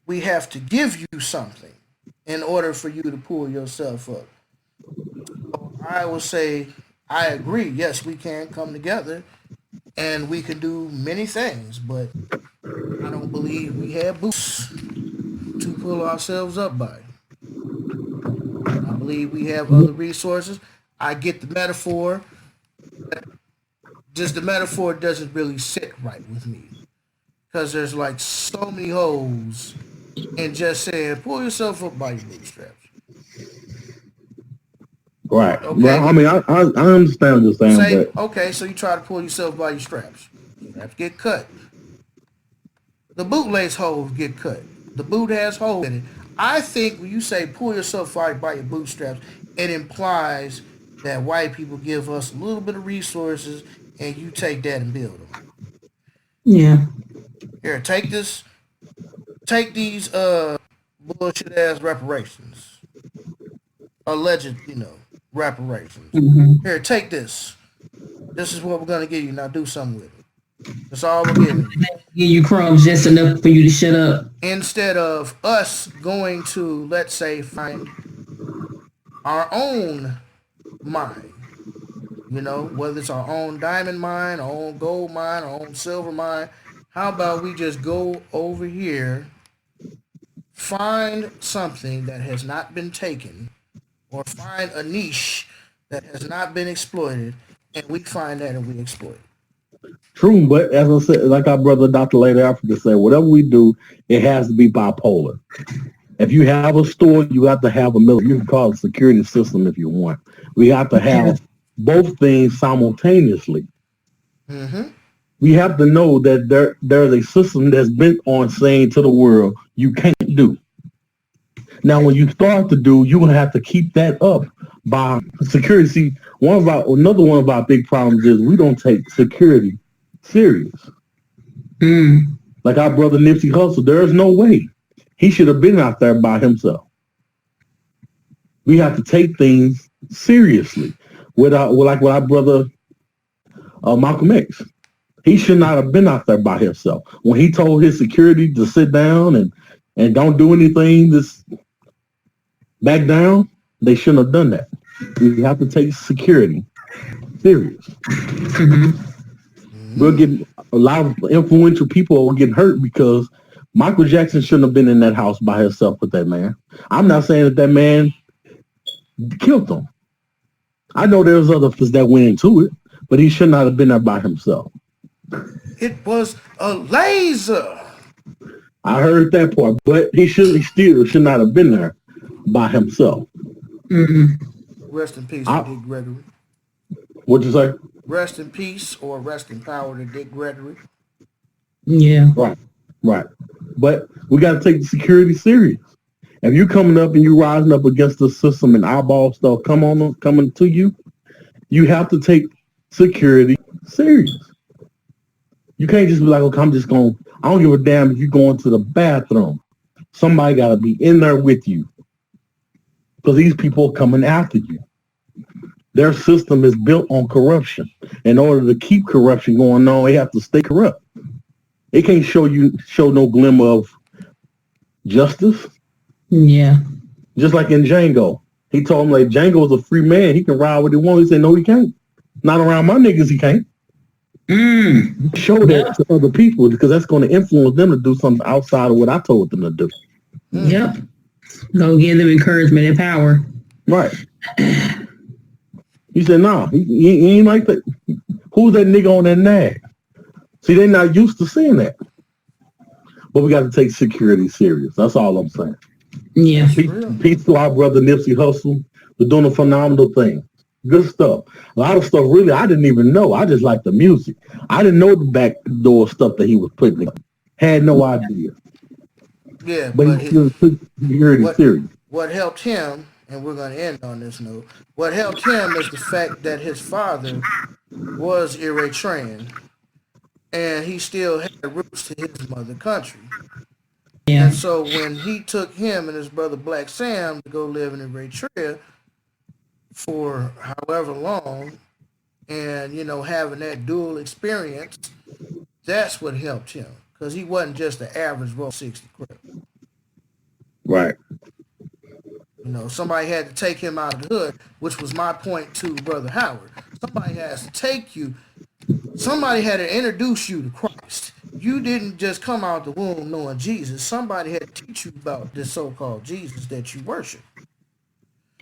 we have to give you something in order for you to pull yourself up. So I would say, I agree. Yes, we can come together and we can do many things, but I don't believe we have boots to pull ourselves up by. I believe we have other resources. I get the metaphor. Just the metaphor doesn't really sit right with me. Because there's like so many holes in just saying, pull yourself up by your bootstraps. Right. Okay. Well, I mean, I understand what you're saying. Say, but okay, so you try to pull yourself by your straps. Straps get cut. The bootlace holes get cut. The boot has holes in it. I think when you say pull yourself out by your bootstraps, it implies that white people give us a little bit of resources and you take that and build them. Yeah. Here, take this. Take these bullshit ass reparations. Alleged, reparations. Here, take this. This is what we're gonna give you. Now do something with it. That's all we're giving you. Give you crumbs just enough for you to shut up. Instead of us going to, let's say, find our own mine, whether it's our own diamond mine, our own gold mine, our own silver mine. How about we just go over here, find something that has not been taken, or find a niche that has not been exploited, and we find that and we exploit it. true, but as I said, like our brother Dr. Later Africa said, whatever we do, it has to be bipolar. If you have a store, you have to have a military. You can call it a security system if you want. We have to have both things simultaneously. Mm-hmm. We have to know that there's a system that's bent on saying to the world, you can't do. Now, when you start to do, you're going to have to keep that up by security. See, another one of our big problems is we don't take security serious. Like our brother Nipsey Hussle, there's no way he should have been out there by himself. We have to take things seriously. With our brother Malcolm X, he should not have been out there by himself. When he told his security to sit down and don't do anything, just back down, they shouldn't have done that. We have to take security serious. We'll get a lot of influential people getting hurt because Michael Jackson shouldn't have been in that house by himself with that man. I'm not saying that man killed them. I know there was others that went into it, but he should not have been there by himself. It was a laser. I heard that part, but he still should not have been there by himself. Rest in peace to Dick Gregory. What'd you say? Rest in peace or rest in power to Dick Gregory. Yeah. Right. But we got to take the security serious. If you're coming up and you're rising up against the system and eyeball stuff coming to you, you have to take security serious. You can't just be like, okay, I don't give a damn if you're going to the bathroom. Somebody got to be in there with you because these people are coming after you. Their system is built on corruption. In order to keep corruption going on, they have to stay corrupt. It can't show no glimmer of justice. Yeah. Just like in Django. He told him, like, Django's a free man. He can ride what he wants. He said, no, he can't. Not around my niggas, he can't. Show that to other people because that's going to influence them to do something outside of what I told them to do. Yep. Go give them encouragement and power. Right. He said, nah, he ain't like that. Who's that nigga on that nag? See, they're not used to seeing that. But we got to take security serious. That's all I'm saying. Yeah. Peace to our brother Nipsey Hussle. They're doing a phenomenal thing. Good stuff. A lot of stuff really I didn't even know. I just like the music. I didn't know the backdoor stuff that he was putting in. Had no idea. Yeah, but he still took security serious. What helped him, and we're going to end on this note, what helped him is the fact that his father was Eritrean, and he still had roots to his mother country. Yeah. And so when he took him and his brother Black Sam to go live in Eritrea for however long, and, having that dual experience, that's what helped him. Because he wasn't just the average Roll 60 crip. Right. Somebody had to take him out of the hood, which was my point to Brother Howard. Somebody has to take you. Somebody had to introduce you to Christ. You didn't just come out the womb knowing Jesus. Somebody had to teach you about this so-called Jesus that you worship.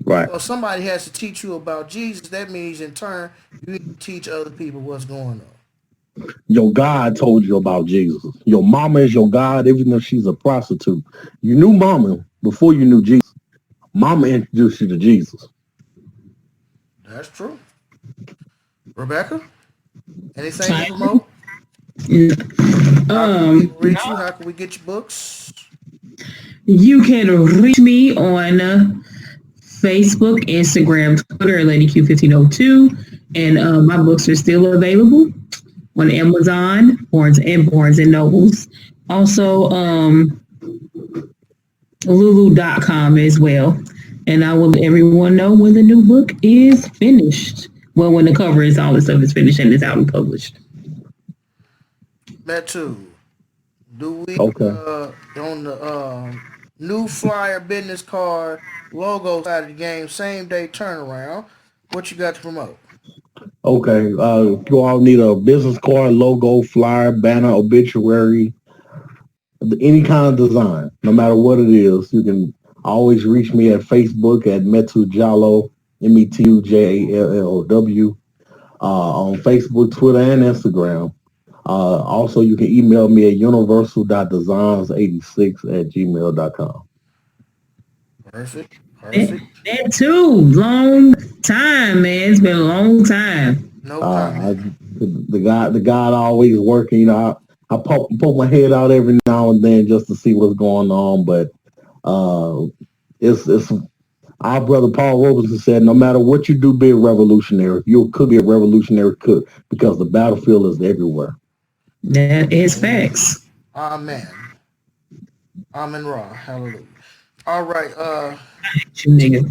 Right. So somebody has to teach you about Jesus. That means, in turn, you need to teach other people what's going on. Your God told you about Jesus. Your mama is your God, even if she's a prostitute. You knew mama before you knew Jesus. Mama introduced you to Jesus. That's true. Rebecca, anything to promote? How can we reach you? How can we get your books? You can reach me on Facebook, Instagram, Twitter, LadyQ1502, and my books are still available on Amazon, Barnes and Nobles. Also, Lulu.com as well. And I will let everyone know when the new book is finished. Well, when the cover is, all the stuff is finished and it's out and published. That too. Do we, okay. On the new flyer business card logo side of the game, same day turnaround, what you got to promote? Okay. You all need a business card, logo, flyer, banner, obituary, any kind of design, no matter what it is. You can always reach me at Facebook at Metujalo, Metujallw, on Facebook, Twitter, and Instagram. Also, you can email me at universal.designs86@gmail.com. Perfect. That too. Long time, man. It's been a long time. No comment. The God always working. You know, I poke my head out every now and then just to see what's going on. But it's our brother Paul Robeson said, no matter what you do, be a revolutionary. If you're a cook, be a revolutionary cook, because the battlefield is everywhere. That is facts. Amen. Amen Ra. Hallelujah. All right. You nigga.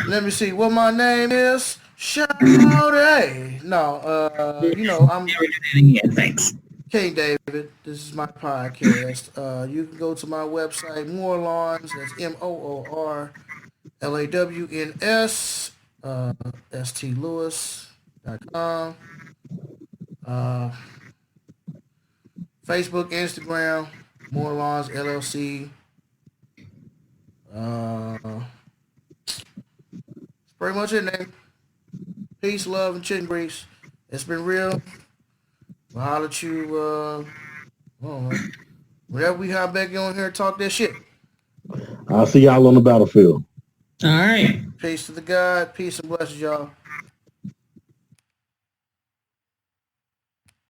Let me see what my name is. Shouty. No, you know, I'm Never do that again. Thanks. King David. This is my podcast. You can go to my website, Moor Lawns. That's MOORLAWNS. STLewis.com. Facebook, Instagram, Moor Lawns LLC. That's pretty much it, name. Peace, love, and chicken grease. It's been real. We'll holler at you, I don't know. Whenever we hop back on here and talk that shit. I'll see y'all on the battlefield. All right. Peace to the God. Peace and blessings, y'all.